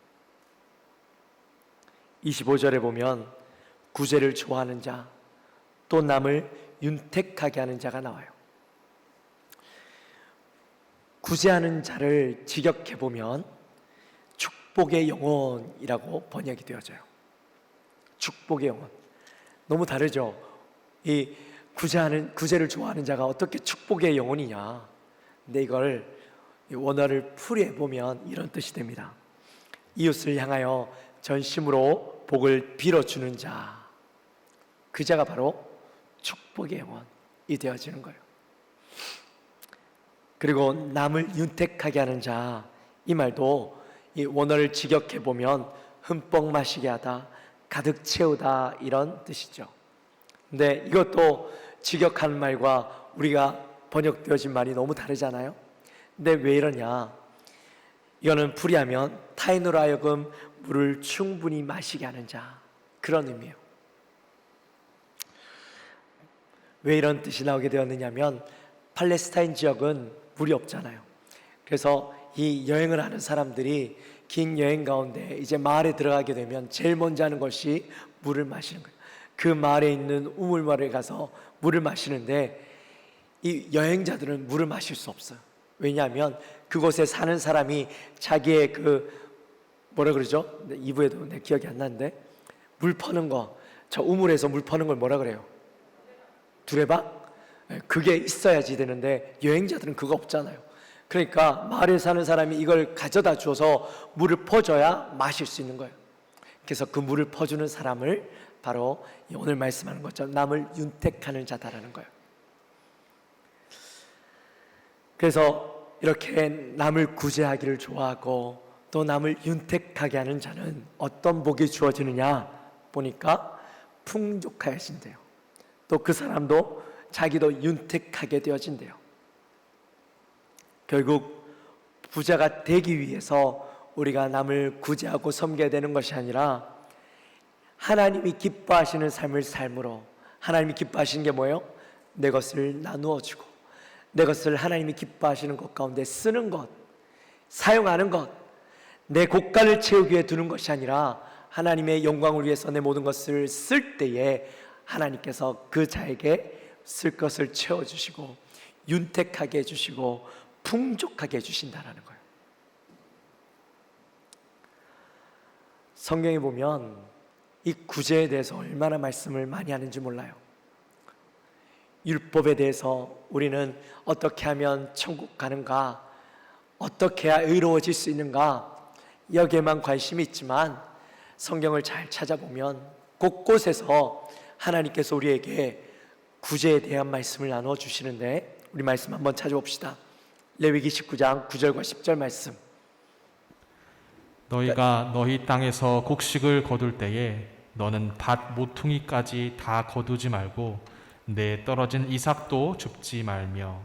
25절에 보면 구제를 좋아하는 자, 또 남을 윤택하게 하는 자가 나와요. 구제하는 자를 직역해 보면 축복의 영혼이라고 번역이 되어져요. 축복의 영혼. 너무 다르죠. 이 구제를 좋아하는 자가 어떻게 축복의 영혼이냐. 근데 이걸 원어를 풀이해 보면 이런 뜻이 됩니다. 이웃을 향하여 전심으로 복을 빌어주는 자, 그 자가 바로 축복의 영혼이 되어지는 거예요. 그리고 남을 윤택하게 하는 자, 이 말도 이 원어를 직역해 보면 흠뻑 마시게 하다, 가득 채우다, 이런 뜻이죠. 근데 이것도 직역하는 말과 우리가 번역되어진 말이 너무 다르잖아요. 근데 왜 이러냐? 이거는 풀이하면 타인으로 하여금 물을 충분히 마시게 하는 자, 그런 의미예요. 왜 이런 뜻이 나오게 되었느냐면 팔레스타인 지역은 물이 없잖아요. 그래서 이 여행을 하는 사람들이 긴 여행 가운데 이제 마을에 들어가게 되면 제일 먼저 하는 것이 물을 마시는 거예요. 그 마을에 있는 우물마을에 가서 물을 마시는데 이 여행자들은 물을 마실 수 없어요. 왜냐하면 그곳에 사는 사람이 자기의 뭐라 그러죠? 2부에도 내 기억이 안 나는데, 물 퍼는 거, 저 우물에서 물 퍼는 걸 뭐라 그래요? 두레박? 그게 있어야지 되는데 여행자들은 그거 없잖아요. 그러니까 마을에 사는 사람이 이걸 가져다 줘서 물을 퍼줘야 마실 수 있는 거예요. 그래서 그 물을 퍼주는 사람을 바로 오늘 말씀하는 것처럼 남을 윤택하는 자다라는 거예요. 그래서 이렇게 남을 구제하기를 좋아하고 또 남을 윤택하게 하는 자는 어떤 복이 주어지느냐 보니까 풍족하여진대요. 또 그 사람도 자기도 윤택하게 되어진대요. 결국 부자가 되기 위해서 우리가 남을 구제하고 섬겨야 되는 것이 아니라 하나님이 기뻐하시는 삶을 삶으로, 하나님이 기뻐하시는 게 뭐예요? 내 것을 나누어 주고 내 것을 하나님이 기뻐하시는 것 가운데 쓰는 것, 사용하는 것, 내 곳간을 채우기 위해 두는 것이 아니라 하나님의 영광을 위해서 내 모든 것을 쓸 때에 하나님께서 그 자에게 쓸 것을 채워주시고 윤택하게 해주시고 풍족하게 해주신다라는 거예요. 성경에 보면 이 구제에 대해서 얼마나 말씀을 많이 하는지 몰라요. 율법에 대해서 우리는 어떻게 하면 천국 가는가, 어떻게 해야 의로워질 수 있는가, 여기에만 관심이 있지만 성경을 잘 찾아보면 곳곳에서 하나님께서 우리에게 구제에 대한 말씀을 나누어 주시는데, 우리 말씀 한번 찾아봅시다. 레위기 19장 9절과 10절 말씀. 너희가 너희 땅에서 곡식을 거둘 때에 너는 밭 모퉁이까지 다 거두지 말고 내 떨어진 이삭도 줍지 말며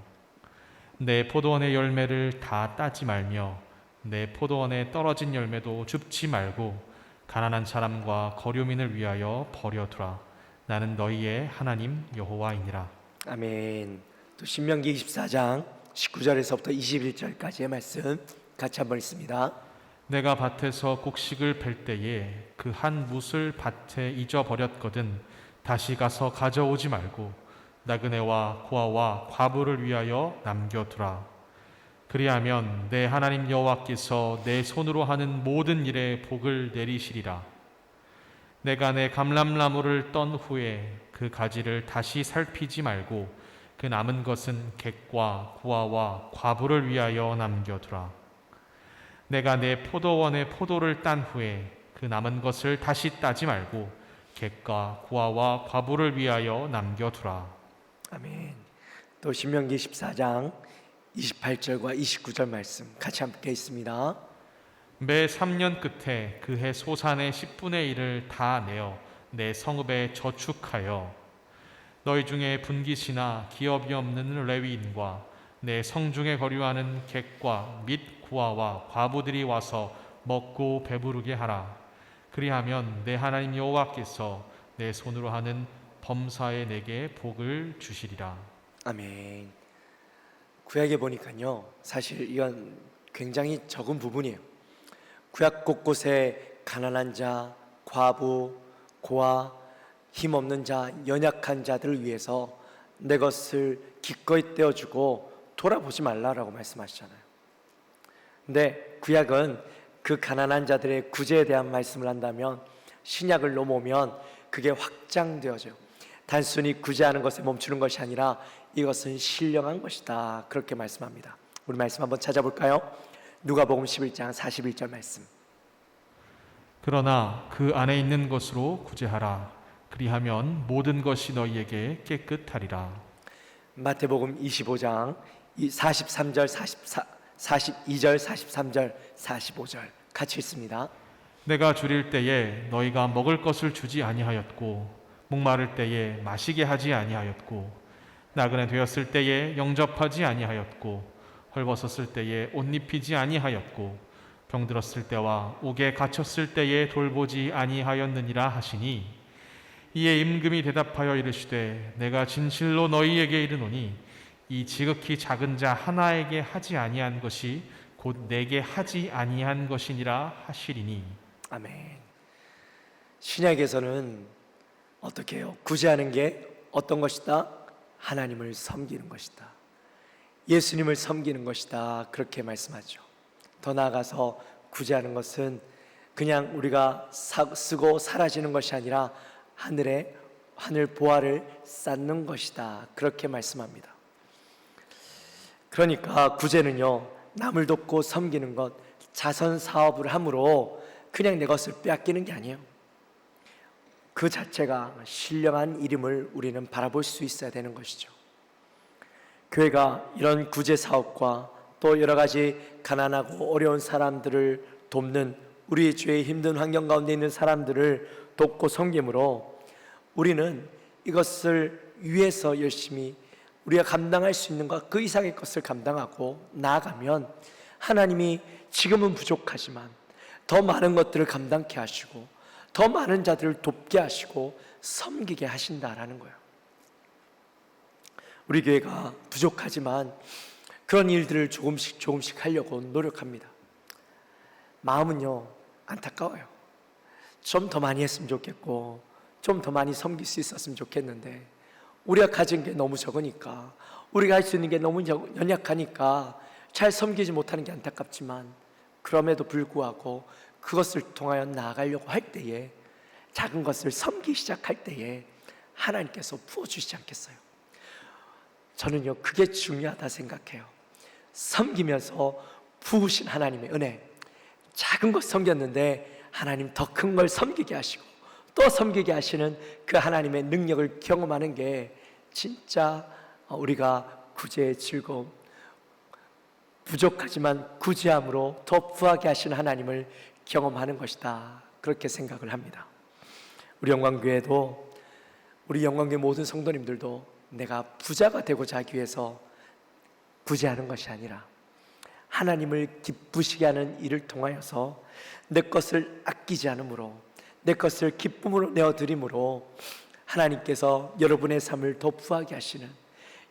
내 포도원의 열매를 다 따지 말며 내 포도원에 떨어진 열매도 줍지 말고 가난한 사람과 거류민을 위하여 버려두라. 나는 너희의 하나님 여호와이니라. 아멘. 또 신명기 24장 19절에서부터 21절까지의 말씀 같이 한번 읽습니다. 내가 밭에서 곡식을 뺄 때에 그 한 뭇을 밭에 잊어버렸거든 다시 가서 가져오지 말고 나그네와 고아와 과부를 위하여 남겨두라. 그리하면 내 하나님 여호와께서 내 손으로 하는 모든 일에 복을 내리시리라. 내가 내 감람나무를 떤 후에 그 가지를 다시 살피지 말고 그 남은 것은 객과 고아와 과부를 위하여 남겨두라. 내가 내 포도원의 포도를 딴 후에 그 남은 것을 다시 따지 말고 객과 고아와 과부를 위하여 남겨두라. 아멘. 또 신명기 14장 28절과 29절 말씀 같이 함께 있습니다. 매 3년 끝에 그 해 소산의 10분의 1을 다 내어 내 성읍에 저축하여 너희 중에 분깃이나 기업이 없는 레위인과 내 성중에 거류하는 객과 및 고아와 과부들이 와서 먹고 배부르게 하라. 그리하면 내 하나님 여호와께서 내 손으로 하는 범사에 내게 복을 주시리라. 아멘. 구약에 보니까요, 사실 이건 굉장히 적은 부분이에요. 구약 곳곳에 가난한 자, 과부, 고아, 힘없는 자, 연약한 자들을 위해서 내 것을 기꺼이 떼어주고 돌아보지 말라라고 말씀하시잖아요. 근데 구약은 그 가난한 자들의 구제에 대한 말씀을 한다면, 신약을 넘어오면 그게 확장되어져요. 단순히 구제하는 것에 멈추는 것이 아니라 이것은 신령한 것이다. 그렇게 말씀합니다. 우리 말씀 한번 찾아볼까요? 누가복음 11장 41절 말씀. 그러나 그 안에 있는 것으로 구제하라. 그리하면 모든 것이 너희에게 깨끗하리라. 마태복음 25장 43절 42절 43절 45절 같이 읽습니다. 내가 줄일 때에 너희가 먹을 것을 주지 아니하였고 목마를 때에 마시게 하지 아니하였고 나그네 되었을 때에 영접하지 아니하였고 헐벗었을 때에 옷 입히지 아니하였고 병들었을 때와 옥에 갇혔을 때에 돌보지 아니하였느니라 하시니 이에 임금이 대답하여 이르시되 내가 진실로 너희에게 이르노니 이 지극히 작은 자 하나에게 하지 아니한 것이 곧 내게 하지 아니한 것이니라 하시리니. 아멘. 신약에서는 어떻게 해요? 구제하는 게 어떤 것이다? 하나님을 섬기는 것이다. 예수님을 섬기는 것이다. 그렇게 말씀하죠. 더 나아가서 구제하는 것은 그냥 우리가 쓰고 사라지는 것이 아니라 하늘 보화를 쌓는 것이다. 그렇게 말씀합니다. 그러니까 구제는요, 남을 돕고 섬기는 것, 자선 사업을 함으로 그냥 내 것을 빼앗기는 게 아니에요. 그 자체가 신령한 일임을 우리는 바라볼 수 있어야 되는 것이죠. 교회가 이런 구제 사업과 또 여러 가지 가난하고 어려운 사람들을 돕는, 우리 주의 힘든 환경 가운데 있는 사람들을 돕고 섬김으로 우리는 이것을 위해서 열심히 우리가 감당할 수 있는 것, 그 이상의 것을 감당하고 나아가면 하나님이 지금은 부족하지만 더 많은 것들을 감당케 하시고 더 많은 자들을 돕게 하시고 섬기게 하신다라는 거예요. 우리 교회가 부족하지만 그런 일들을 조금씩 하려고 노력합니다. 마음은요, 안타까워요. 좀 더 많이 했으면 좋겠고 좀 더 많이 섬길 수 있었으면 좋겠는데 우리가 가진 게 너무 적으니까, 우리가 할 수 있는 게 너무 연약하니까 잘 섬기지 못하는 게 안타깝지만, 그럼에도 불구하고 그것을 통하여 나아가려고 할 때에, 작은 것을 섬기기 시작할 때에 하나님께서 부어주시지 않겠어요? 저는요, 그게 중요하다 생각해요. 섬기면서 부으신 하나님의 은혜, 작은 것 섬겼는데 하나님 더 큰 걸 섬기게 하시고 또 섬기게 하시는 그 하나님의 능력을 경험하는 게 진짜 우리가 구제의 즐거움, 부족하지만 구제함으로 더 부하게 하시는 하나님을 경험하는 것이다, 그렇게 생각을 합니다. 우리 영광교회도, 우리 영광교회 모든 성도님들도 내가 부자가 되고자 하기 위해서 구제하는 것이 아니라 하나님을 기쁘시게 하는 일을 통하여서 내 것을 아끼지 않으므로, 내 것을 기쁨으로 내어드림으로 하나님께서 여러분의 삶을 더 부하게 하시는,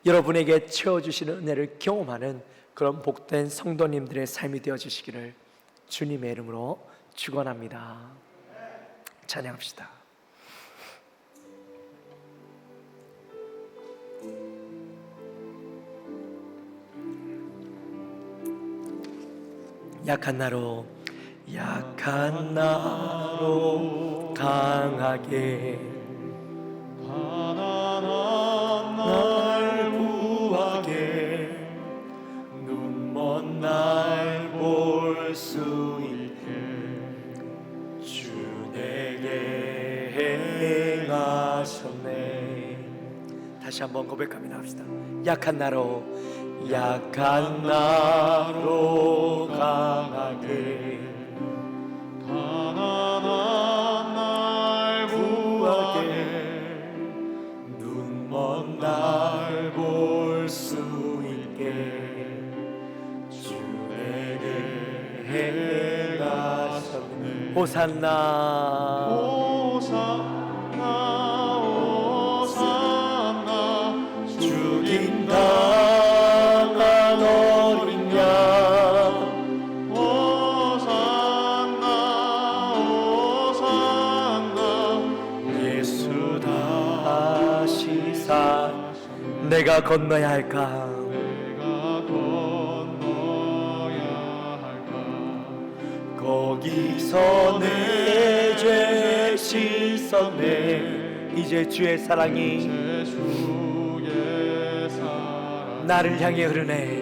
여러분에게 채워주시는 은혜를 경험하는 그런 복된 성도님들의 삶이 되어주시기를 주님의 이름으로 축원합니다. 찬양합시다. 약한 나로 강하게 가난한 날 구하게 눈먼 날 볼 수 있게 주 내게 행하셨네. 다시 한번 고백하며 나갑시다. 약한 나로 강하게 가난한 날 구하게 눈먼 날 볼 수 있게 주 내게 행하셨네. 호산나 호산나 호산나 죽인다 내가 건너야 할까? 거기서 내 죄 씻 있었네. 이제 주의 사랑이 나를 향해 흐르네.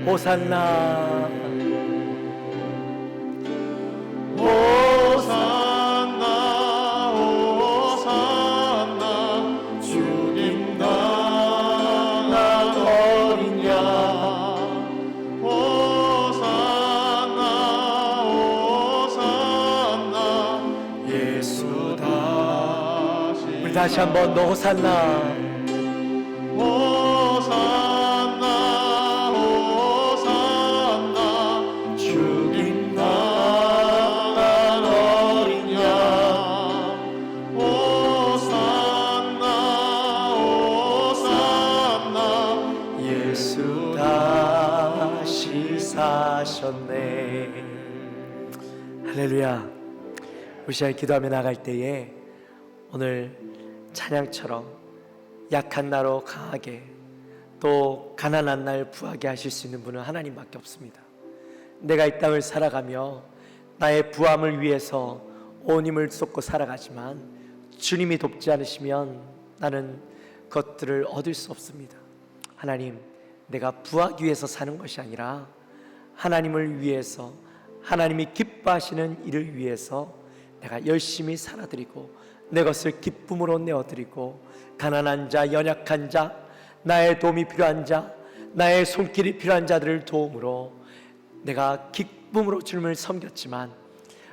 호산나 호산나 호산나 죽임 당한 어린 양 호산나 호산나 예수다. 우리 다시 한번 너 호산나 호산나 호산나 죽임 당한 어린 양 호산나 호산나 예수 다시 사셨네. 할렐루야. 우리 시간 기도하며 나갈 때에 오늘 찬양처럼 약한 나로 강하게 또 가난한 날 부하게 하실 수 있는 분은 하나님밖에 없습니다. 내가 이 땅을 살아가며 나의 부함을 위해서 온 힘을 쏟고 살아가지만 주님이 돕지 않으시면 나는 그것들을 얻을 수 없습니다. 하나님, 내가 부하기 위해서 사는 것이 아니라 하나님을 위해서, 하나님이 기뻐하시는 일을 위해서 내가 열심히 살아드리고 내 것을 기쁨으로 내어드리고 가난한 자, 연약한 자, 나의 도움이 필요한 자, 나의 손길이 필요한 자들을 도움으로 내가 기쁨으로 주님을 섬겼지만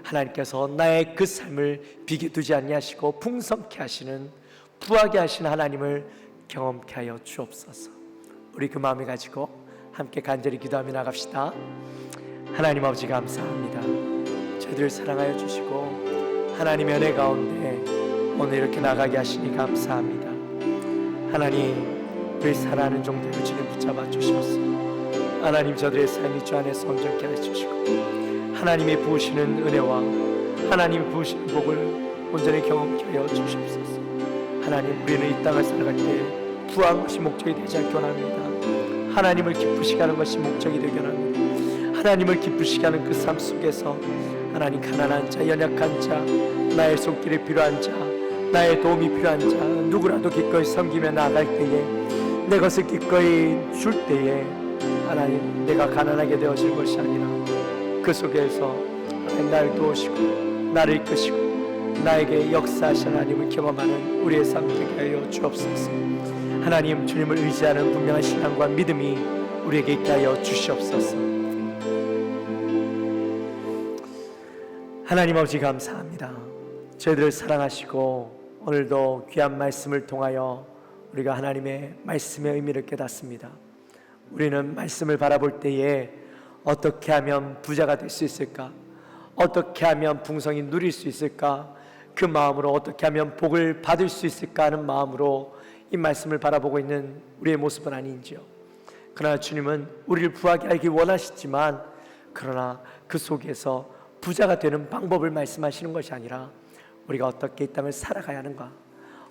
하나님께서 나의 그 삶을 비게 두지 아니하시고 풍성케 하시는, 부하게 하시는 하나님을 경험케 하여 주옵소서. 우리 그 마음을 가지고 함께 간절히 기도하며 나갑시다. 하나님 아버지 감사합니다. 저희들을 사랑하여 주시고 하나님의 은혜 가운데 오늘 이렇게 나가게 하시니 감사합니다. 하나님, 우리 사랑하는 종들을 주님 붙잡아 주셔서 하나님 저들의 삶이 주 안에서 온전케 해주시고 하나님이 부으시는 은혜와 하나님이 부으시는 복을 온전히 경험케 하여 주시옵소서. 하나님, 우리는 이 땅을 살아갈 때 부한 것이 목적이 되지 않게 원합니다. 하나님을 기쁘시게 하는 것이 목적이 되게 원합니다. 하나님을 기쁘시게 하는 그 삶 속에서 하나님, 가난한 자, 연약한 자, 나의 손길이 필요한 자, 나의 도움이 필요한 자 누구라도 기꺼이 섬기며 나아갈 때에 내 것을 기꺼이 줄 때에 하나님, 내가 가난하게 되어질 것이 아니라 그 속에서 하나님 나를 도우시고 나를 이끄시고 나에게 역사하신 하나님을 경험하는 우리의 삶 되게 하여 주옵소서. 하나님, 주님을 의지하는 분명한 신앙과 믿음이 우리에게 있게 하여 주시옵소서. 하나님 아버지 감사합니다. 저희들을 사랑하시고 오늘도 귀한 말씀을 통하여 우리가 하나님의 말씀의 의미를 깨닫습니다. 우리는 말씀을 바라볼 때에 어떻게 하면 부자가 될 수 있을까? 어떻게 하면 풍성히 누릴 수 있을까? 그 마음으로 어떻게 하면 복을 받을 수 있을까 하는 마음으로 이 말씀을 바라보고 있는 우리의 모습은 아닌지요. 그러나 주님은 우리를 부하게 하기 원하시지만 그러나 그 속에서 부자가 되는 방법을 말씀하시는 것이 아니라 우리가 어떻게 이 땅을 살아가야 하는가,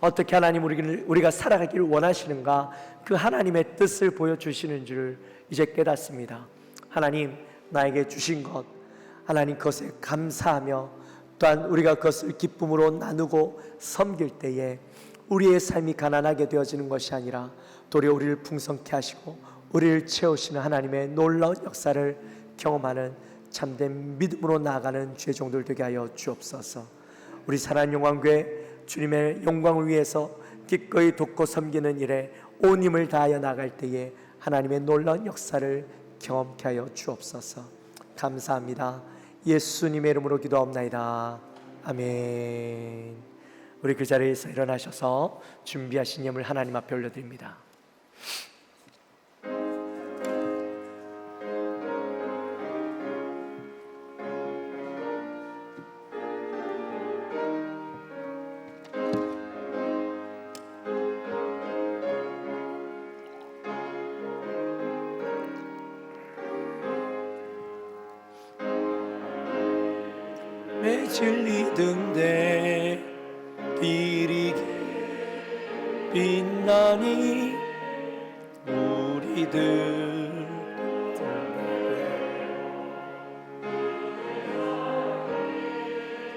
어떻게 하나님 우리가 살아가기를 원하시는가, 그 하나님의 뜻을 보여주시는 줄 이제 깨닫습니다. 하나님, 나에게 주신 것 하나님 그것에 감사하며 또한 우리가 그것을 기쁨으로 나누고 섬길 때에 우리의 삶이 가난하게 되어지는 것이 아니라 도리어 우리를 풍성케 하시고 우리를 채우시는 하나님의 놀라운 역사를 경험하는 참된 믿음으로 나아가는 주의 종들 되게 하여 주옵소서. 우리 사랑하는 영광교회 주님의 영광을 위해서 기꺼이 돕고 섬기는 일에 온 힘을 다하여 나갈 때에 하나님의 놀라운 역사를 경험케 하여 주옵소서. 감사합니다. 예수님의 이름으로 기도하옵나이다. 아멘. 우리 그 자리에서 일어나셔서 준비하신 예물 하나님 앞에 올려드립니다. 진리등대 길이 빛나니 우리들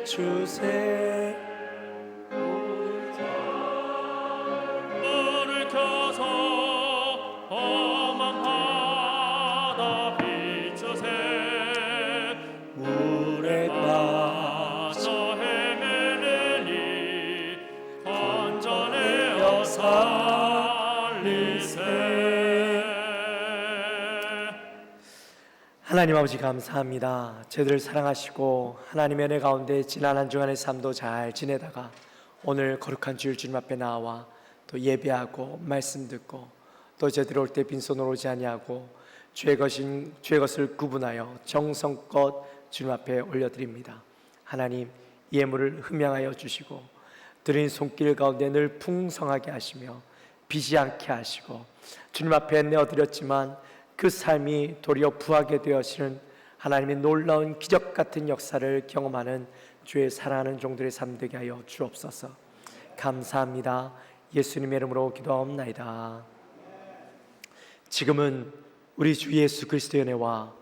비추세. 불을 켜서 험한 바다 비추세. 물에 빠져 헤매느니 건져내어 살리세. 하나님 아버지 감사합니다. 저희들을 사랑하시고 하나님의 은혜 가운데 지난 한 주간의 삶도 잘 지내다가 오늘 거룩한 주일 주님 앞에 나와 또 예배하고 말씀 듣고 또 저희들 올 때 빈손으로 오지 아니하고 죄의 것을 구분하여 정성껏 주님 앞에 올려드립니다. 하나님, 예물을 흠양하여 주시고 드린 손길 가운데 늘 풍성하게 하시며 비지 않게 하시고 주님 앞에 내어드렸지만 그 삶이 도리어 부하게 되어지는 하나님의 놀라운 기적 같은 역사를 경험하는 주의 사랑하는 종들의 삶 되게 하여 주옵소서. 감사합니다. 예수님의 이름으로 기도하옵나이다. 지금은 우리 주 예수 그리스도의 은혜와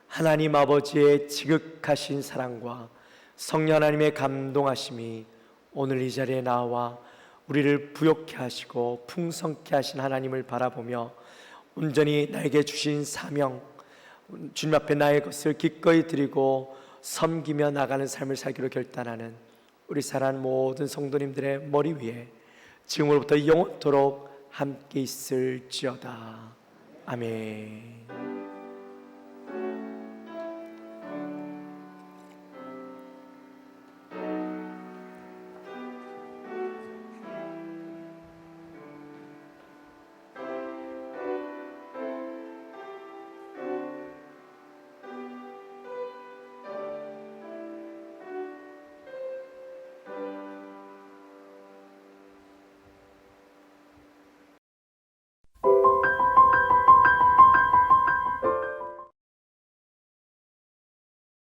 하나님 아버지의 지극하신 사랑과 성령 하나님의 감동하심이 오늘 이 자리에 나와 우리를 부욕케 하시고 풍성케 하신 하나님을 바라보며 온전히 나에게 주신 사명, 주님 앞에 나의 것을 기꺼이 드리고 섬기며 나가는 삶을 살기로 결단하는 우리 사랑하는 모든 성도님들의 머리 위에 지금으로부터 영원토록 함께 있을지어다. 아멘.